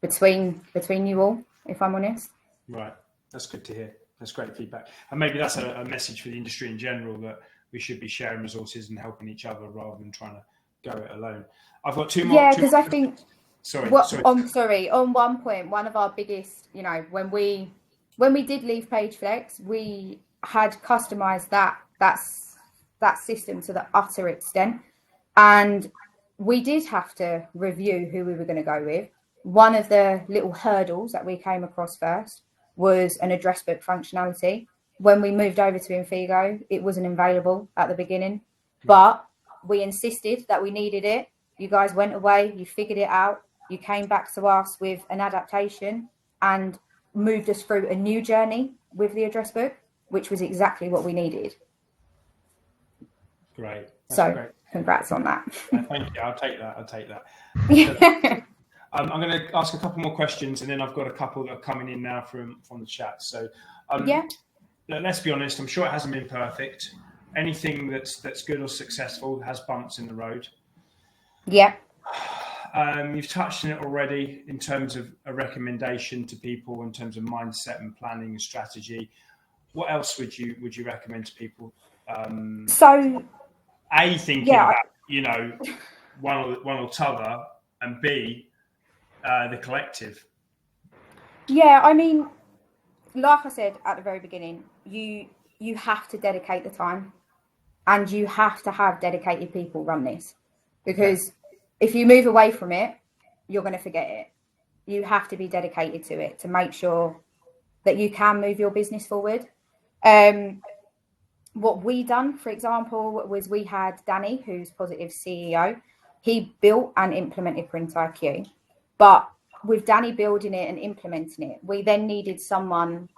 between you all, if I'm honest. Right, that's good to hear. That's great feedback. And maybe that's a message for the industry in general, that we should be sharing resources and helping each other rather than trying to go it alone. I've got two more. Yeah, because I think, sorry. On one point, one of our biggest, you know, when we did leave Page Flex, we had customized that system to the utter extent. And we did have to review who we were going to go with. One of the little hurdles that we came across first was an address book functionality. When we moved over to Infigo, it wasn't available at the beginning, but we insisted that we needed it. You guys went away, you figured it out, you came back to us with an adaptation and moved us through a new journey with the address book, which was exactly what we needed. Great. Great. Congrats on that. Thank you. I'll take that. Yeah. I'm going to ask a couple more questions, and then I've got a couple that are coming in now from the chat. So, let's be honest. I'm sure it hasn't been perfect. Anything that's good or successful has bumps in the road. Yeah. You've touched on it already in terms of a recommendation to people in terms of mindset and planning and strategy. What else would you recommend to people? Thinking about, you know, one or t'other, and B, the collective. Yeah, I mean, like I said at the very beginning, you have to dedicate the time, and you have to have dedicated people run this, because if you move away from it, you're going to forget it. You have to be dedicated to it to make sure that you can move your business forward. What we done, for example, was we had Danny, who's Positive CEO. He built and implemented printIQ. But with Danny building it and implementing it, we then needed someone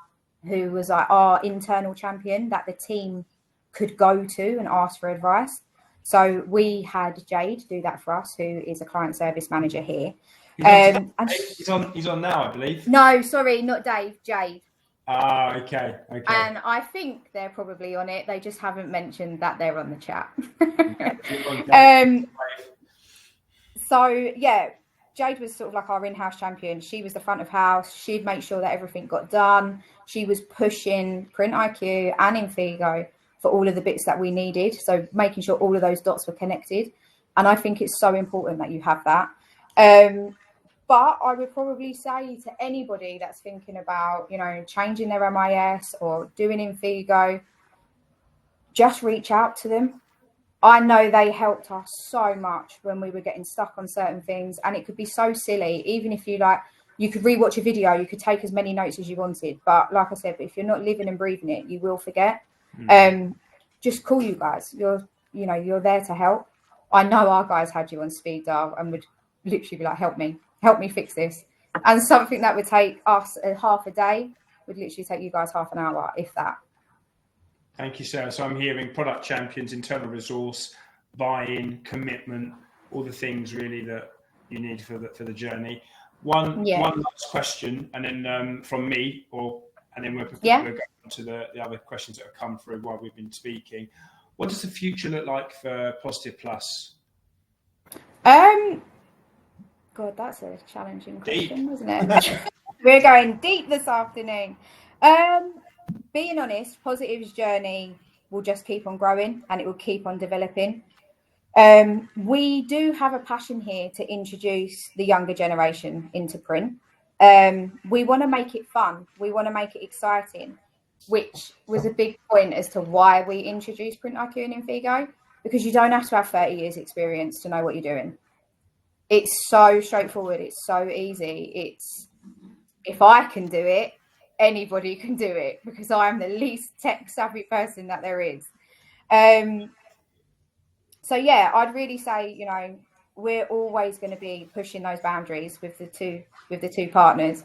who was like our internal champion that the team could go to and ask for advice. So we had Jade do that for us, who is a client service manager here. He's on now, I believe. No, sorry, not Dave, Jade. Ah, okay. And I think they're probably on it. They just haven't mentioned that they're on the chat. So yeah, Jade was sort of like our in-house champion. She was the front of house. She'd make sure that everything got done. She was pushing printIQ and Infigo for all of the bits that we needed. So making sure all of those dots were connected. And I think it's so important that you have that. But I would probably say to anybody that's thinking about, you know, changing their MIS or doing Infigo, just reach out to them. I know they helped us so much when we were getting stuck on certain things, and it could be so silly. Even if you could rewatch a video, you could take as many notes as you wanted. But like I said, if you're not living and breathing it, you will forget. Just call you guys. You're there to help. I know our guys had you on speed dial and would literally be like, help me fix this. And something that would take us half a day would literally take you guys half an hour, if that. Thank you, Sarah. So I'm hearing product champions, internal resource, buy-in, commitment, all the things really that you need for the journey. One last question, and then from me, and then we'll go on to the other questions that have come through while we've been speaking. What does the future look like for Positive Plus? God, that's a challenging question, isn't it? We're going deep this afternoon. Being honest, Positive's journey will just keep on growing and it will keep on developing. We do have a passion here to introduce the younger generation into print. We want to make it fun. We want to make it exciting, which was a big point as to why we introduced printIQ and Infigo, because you don't have to have 30 years experience to know what you're doing. It's so straightforward. It's so easy. If I can do it, anybody can do it, because I'm the least tech savvy person that there is. So yeah, I'd really say, you know, we're always going to be pushing those boundaries with the two partners.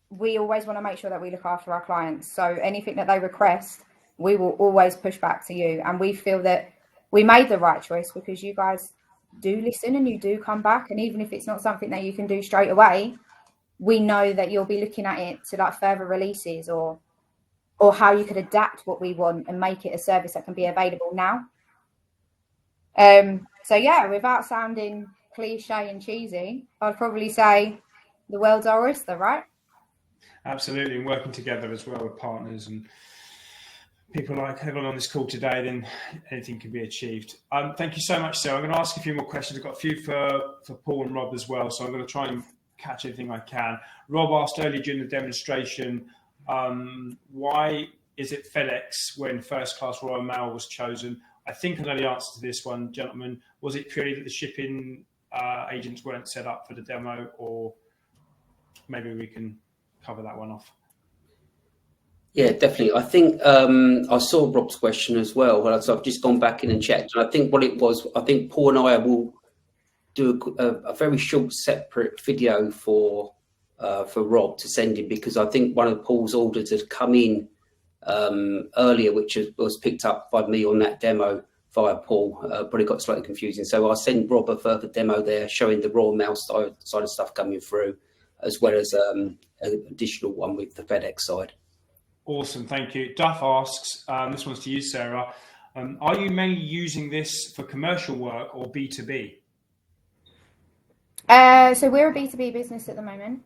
We always want to make sure that we look after our clients. So anything that they request, we will always push back to you. And we feel that we made the right choice because you guys do listen and you do come back. And even if it's not something that you can do straight away, we know that you'll be looking at it to like further releases or how you could adapt what we want and make it a service that can be available now. So yeah, without sounding cliche and cheesy, I'd probably say the world's our oyster, right? Absolutely, and working together as well with partners and people like everyone on this call today, then anything can be achieved. Thank you so much, Sarah. I'm going to ask a few more questions. I've got a few for Paul and Rob as well, so I'm going to try and catch anything I can. Rob asked earlier during the demonstration, why is it FedEx when first class Royal Mail was chosen? I think I know the answer to this one, gentlemen. Was it purely that the shipping agents weren't set up for the demo, or maybe we can cover that one off? Yeah, definitely. I think I saw Rob's question as well, so I've just gone back in and checked. And I think what it was, I think Paul and I will do a very short separate video for Rob to send him, because I think one of Paul's orders had come in earlier, which was picked up by me on that demo via Paul, but it got slightly confusing. So I'll send Rob a further demo there showing the Royal Mail side of stuff coming through, as well as an additional one with the FedEx side. Awesome, thank you. Duff asks, this one's to you, Sarah. Are you mainly using this for commercial work or B2B? So we're a B2B business at the moment.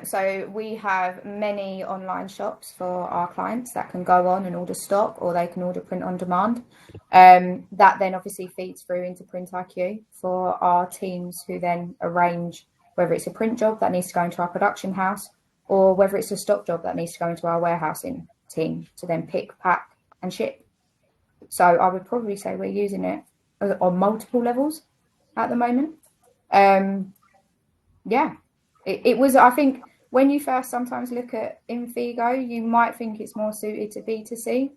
So we have many online shops for our clients that can go on and order stock, or they can order print on demand. That then obviously feeds through into printIQ for our teams, who then arrange whether it's a print job that needs to go into our production house, or whether it's a stock job that needs to go into our warehousing team to then pick, pack and ship. So I would probably say we're using it on multiple levels at the moment. Yeah, it was, I think when you first sometimes look at Infigo, you might think it's more suited to B2C,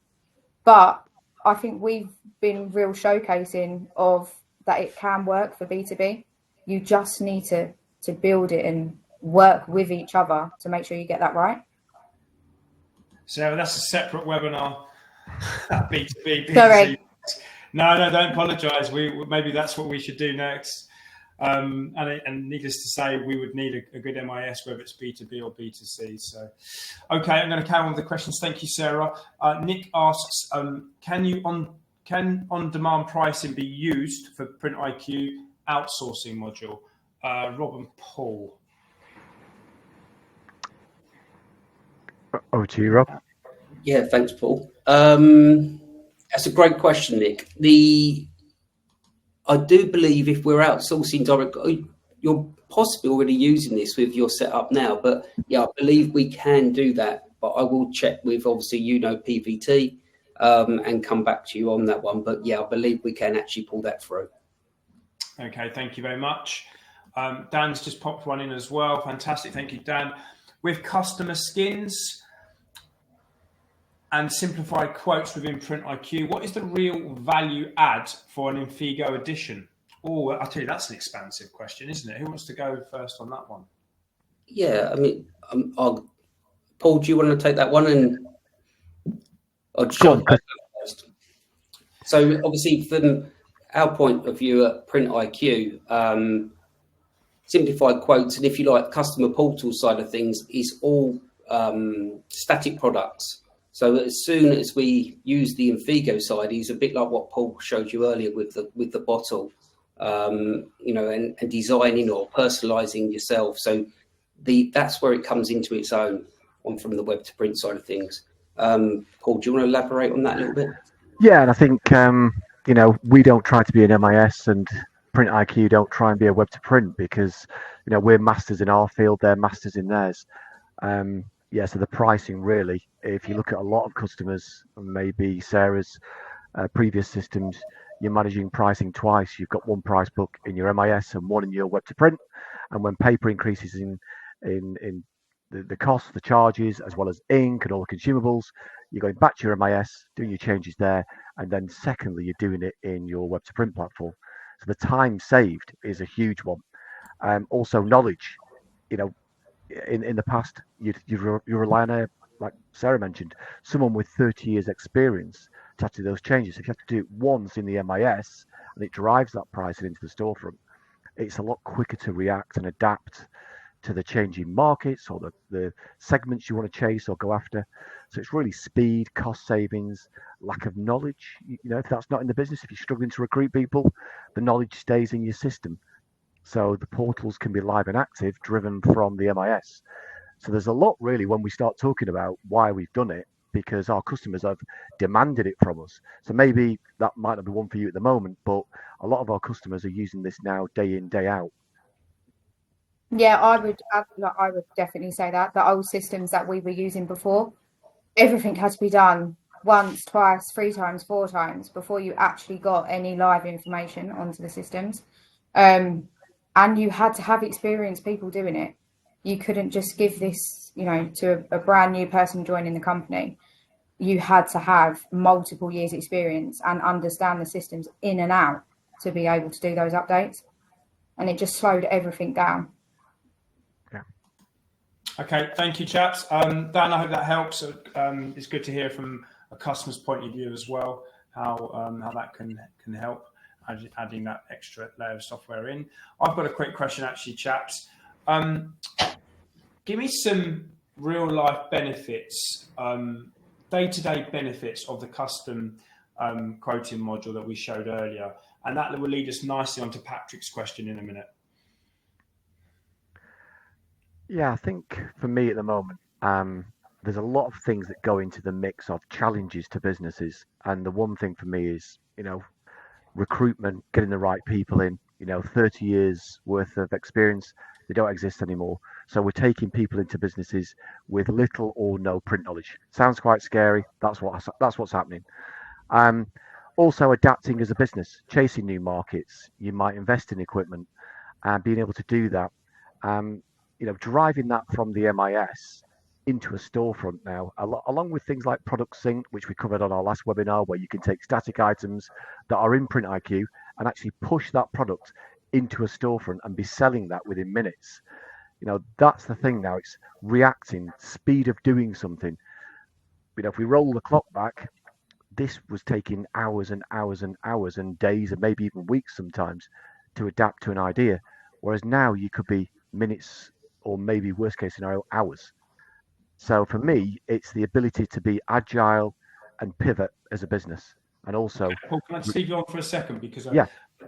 but I think we've been real showcasing of that it can work for B2B. You just need to build it and work with each other to make sure you get that right. Sarah, that's a separate webinar. B2B, B2C. Sorry. No, don't apologise. Maybe that's what we should do next. And needless to say, we would need a good MIS, whether it's B2B or B2C. So, okay, I'm going to carry on with the questions. Thank you, Sarah. Nick asks, can on-demand pricing be used for printIQ outsourcing module? Rob and Paul. Over to you, Rob. Yeah, thanks, Paul. That's a great question, Nick. I do believe if we're outsourcing direct, you're possibly already using this with your setup now, but yeah, I believe we can do that. But I will check with, obviously, PVT and come back to you on that one. But yeah, I believe we can actually pull that through. Okay, thank you very much. Dan's just popped one in as well. Fantastic, thank you, Dan. With customer skins and simplified quotes within printIQ, what is the real value add for an Infigo edition? Oh, I'll tell you, that's an expansive question, isn't it? Who wants to go first on that one? Yeah, I mean, Paul, do you want to take that one? And so obviously, from our point of view at printIQ, simplified quotes, and if you like, customer portal side of things is all static products. So as soon as we use the Infigo side, he's a bit like what Paul showed you earlier with the bottle. and designing or personalizing yourself. So that's where it comes into its own from the web to print side of things. Paul, do you want to elaborate on that a little bit? Yeah, and I think we don't try to be an MIS, and printIQ don't try and be a web to print, because we're masters in our field, they're masters in theirs. So the pricing, really, if you look at a lot of customers, maybe Sarah's previous systems, you're managing pricing twice. You've got one price book in your MIS and one in your web to print, and when paper increases in the costs, the charges, as well as ink and all the consumables, you're going back to your MIS, doing your changes there, and then secondly, you're doing it in your web to print platform. So the time saved is a huge one. Also knowledge, in the past, you rely on like Sarah mentioned, someone with 30 years experience to have to do those changes. If you have to do it once in the MIS and it drives that pricing into the storefront, it's a lot quicker to react and adapt to the changing markets or the segments you want to chase or go after. So it's really speed, cost savings, lack of knowledge. If that's not in the business, if you're struggling to recruit people, the knowledge stays in your system. So the portals can be live and active, driven from the MIS. So there's a lot, really, when we start talking about why we've done it, because our customers have demanded it from us. So maybe that might not be one for you at the moment, but a lot of our customers are using this now day in, day out. Yeah, I would definitely say that the old systems that we were using before, everything had to be done once, twice, 3 times, 4 times before you actually got any live information onto the systems. And you had to have experienced people doing it. You couldn't just give this, to a brand new person joining the company. You had to have multiple years experience and understand the systems in and out to be able to do those updates. And it just slowed everything down. Okay, thank you, chaps. Dan, I hope that helps. It's good to hear from a customer's point of view as well, how that can help, adding that extra layer of software in. I've got a quick question, actually, chaps. Give me some real-life benefits, day-to-day benefits of the custom quoting module that we showed earlier, and that will lead us nicely onto Patrick's question in a minute. Yeah, I think for me at the moment, there's a lot of things that go into the mix of challenges to businesses. And the one thing for me is, recruitment, getting the right people in, 30 years worth of experience, they don't exist anymore. So we're taking people into businesses with little or no print knowledge. Sounds quite scary. That's what's happening. Also adapting as a business, chasing new markets. You might invest in equipment and being able to do that. Driving that from the MIS into a storefront now, along with things like product sync, which we covered on our last webinar, where you can take static items that are in printIQ and actually push that product into a storefront and be selling that within minutes. That's the thing now. It's reacting, speed of doing something. If we roll the clock back, this was taking hours and hours and hours and days and maybe even weeks sometimes to adapt to an idea. Whereas now you could be minutes or maybe worst case scenario, hours. So for me, it's the ability to be agile and pivot as a business. And also, Paul, can I just leave you on for a second? Because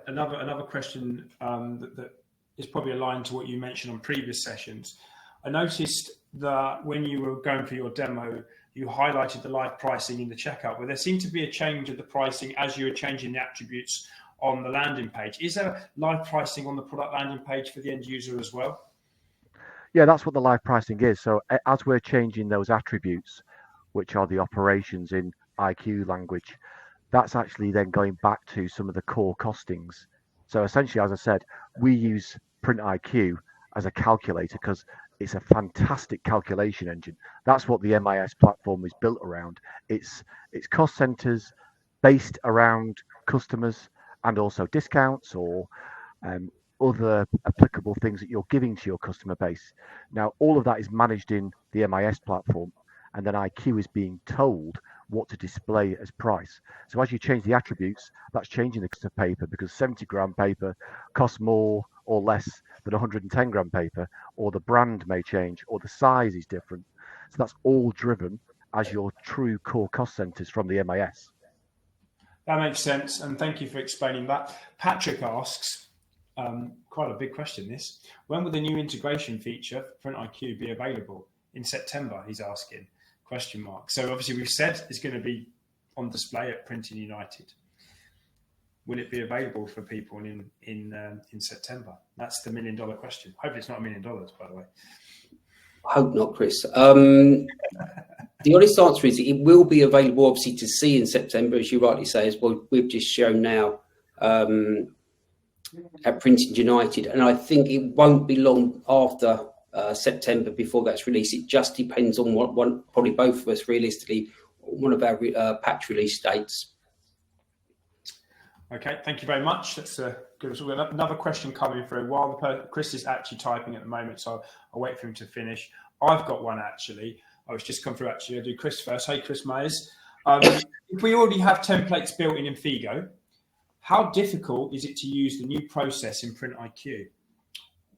another question that is probably aligned to what you mentioned on previous sessions. I noticed that when you were going for your demo, you highlighted the live pricing in the checkout, but there seemed to be a change of the pricing as you were changing the attributes on the landing page. Is there live pricing on the product landing page for the end user as well? Yeah, that's what the live pricing is. So as we're changing those attributes, which are the operations in IQ language, that's actually then going back to some of the core costings. So essentially, as I said, we use printIQ as a calculator because it's a fantastic calculation engine. That's what the MIS platform is built around. It's cost centers based around customers and also discounts or other applicable things that you're giving to your customer base. Now, all of that is managed in the MIS platform, and then IQ is being told what to display as price. So as you change the attributes, that's changing the cost of paper, because 70-gram paper costs more or less than 110-gram paper, or the brand may change, or the size is different. So that's all driven as your true core cost centers from the MIS. That makes sense, and thank you for explaining that. Patrick asks, quite a big question this, when will the new integration feature for printIQ be available? In September, he's asking, question mark. So obviously we've said it's going to be on display at Printing United. Will it be available for people in September? That's the $1 million question. Hopefully it's not $1 million, by the way. I hope not, Chris. The honest answer is it will be available, obviously, to see in September, as you rightly say, as well. We've just shown now at Printing United, and I think it won't be long after September before that's released. It just depends on what one, probably both of us, realistically, one of our patch release dates. Okay, thank you very much. That's good. So we've got another question coming through while Chris is actually typing at the moment, so I'll wait for him to finish. I've got one actually. I was just come through actually. I'll do Chris first. Hey, Chris Myers. If we already have templates built in Infigo, how difficult is it to use the new process in printIQ?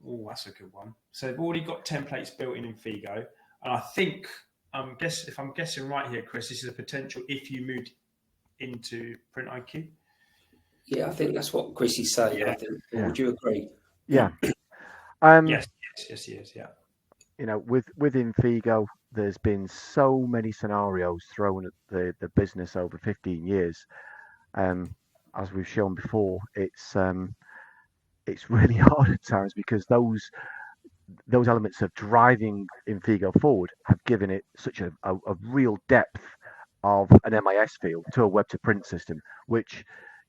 Oh, that's a good one. So they've already got templates built in Infigo, and I think if I'm guessing right here, Chris, this is a potential if you moved into printIQ. Yeah, I think that's what Chris is saying. Yeah. I think. Yeah. Would you agree? Yeah. Yes, yeah. You know, with Infigo, there's been so many scenarios thrown at the business over 15 years. As we've shown before, it's really hard at times because those elements of driving Infigo forward have given it such a real depth of an MIS field to a web to print system, which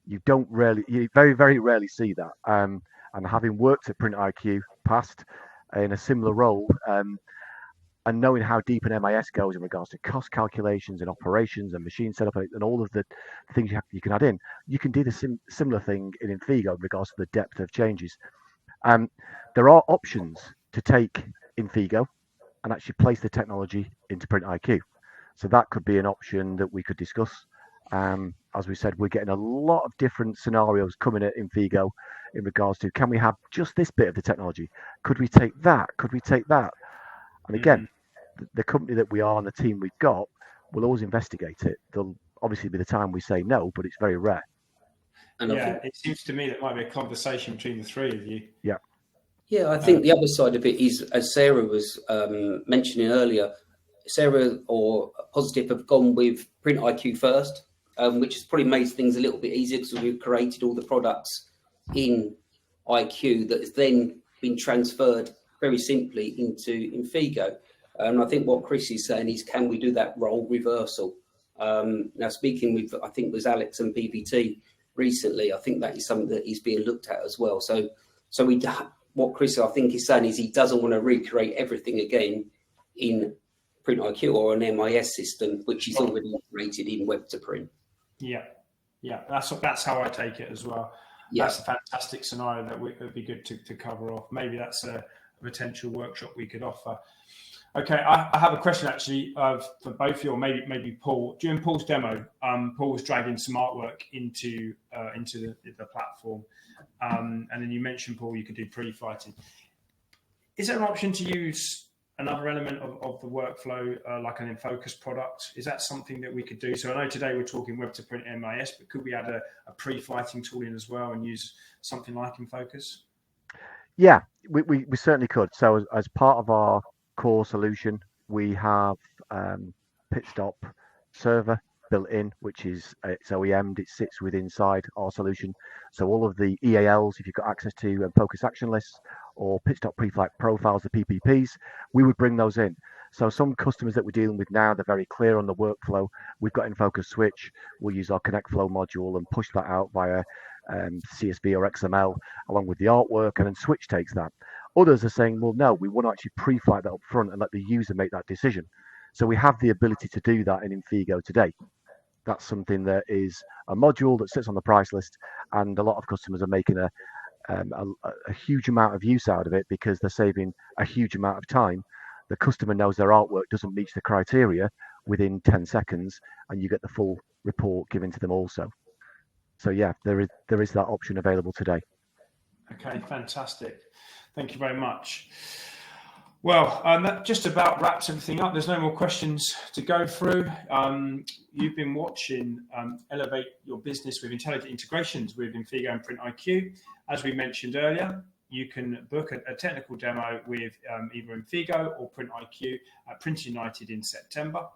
you very, very rarely see that. And having worked at printIQ past in a similar role, and knowing how deep an MIS goes in regards to cost calculations and operations and machine setup and all of the things you can add in, you can do the similar thing in Infigo in regards to the depth of changes. There are options to take Infigo and actually place the technology into printIQ. So that could be an option that we could discuss. As we said, we're getting a lot of different scenarios coming at Infigo in regards to, can we have just this bit of the technology? Could we take that? Could we take that? And again, the company that we are and the team we've got will always investigate it. There'll obviously be the time we say no, but it's very rare. And yeah, it seems to me that might be a conversation between the three of you. Yeah. Yeah, I think the other side of it is, as Sarah was mentioning earlier, Sarah or Positive have gone with printIQ first, which has probably made things a little bit easier because we've created all the products in IQ that has then been transferred very simply into Infigo. And I think what Chris is saying is, can we do that role reversal? Now, speaking with, I think it was Alex and PPT recently, I think that is something that is being looked at as well. So what Chris, I think, is saying is he doesn't want to recreate everything again in printIQ or an MIS system, which is already operated in web to print. Yeah, that's how I take it as well. Yeah. That's a fantastic scenario that would be good to cover off. Maybe that's a potential workshop we could offer. Okay, I have a question actually for both of you, or maybe Paul. During Paul's demo, Paul was dragging some artwork into the platform, and then you mentioned, Paul, you could do pre-fighting. Is there an option to use another element of the workflow, like an InFocus product? Is that something that we could do? So I know today we're talking web to print MIS, but could we add a pre-fighting tool in as well and use something like InFocus? Yeah, we certainly could. So as part of our core solution, we have pit stop server built in, which is it's OEM'd, it sits inside our solution. So all of the EALs, if you've got access to focus action lists or pit stop pre-flight profiles, the PPPs, we would bring those in. So some customers that we're dealing with now, they're very clear on the workflow. We've got InFocus Switch. We'll use our Connect Flow module and push that out via CSV or XML along with the artwork, and then Switch takes that. Others are saying, well, no, we want to actually pre-flight that up front and let the user make that decision. So we have the ability to do that in Infigo today. That's something that is a module that sits on the price list, and a lot of customers are making a huge amount of use out of it because they're saving a huge amount of time. The customer knows their artwork doesn't meet the criteria within 10 seconds, and you get the full report given to them also. So yeah, there is that option available today. Okay, fantastic. Thank you very much. Well, that just about wraps everything up. There's no more questions to go through. You've been watching Elevate Your Business with Intelligent Integrations with Infigo and printIQ. As we mentioned earlier, you can book a technical demo with either Infigo or printIQ at Print United in September.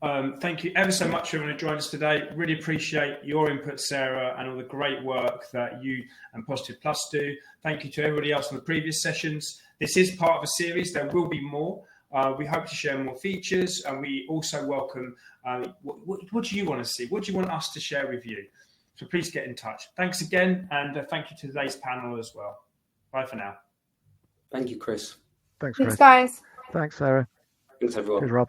Thank you ever so much for everyone who joined us today. Really appreciate your input, Sarah, and all the great work that you and Positive Plus do. Thank you to everybody else on the previous sessions. This is part of a series. There will be more. We hope to share more features, and we also welcome what do you want to see? What do you want us to share with you? So please get in touch. Thanks again, and thank you to today's panel as well. Bye for now. Thank you, Chris. Thanks, Chris. Thanks, guys. Thanks, Sarah. Thanks, everyone. Cheers, Rob.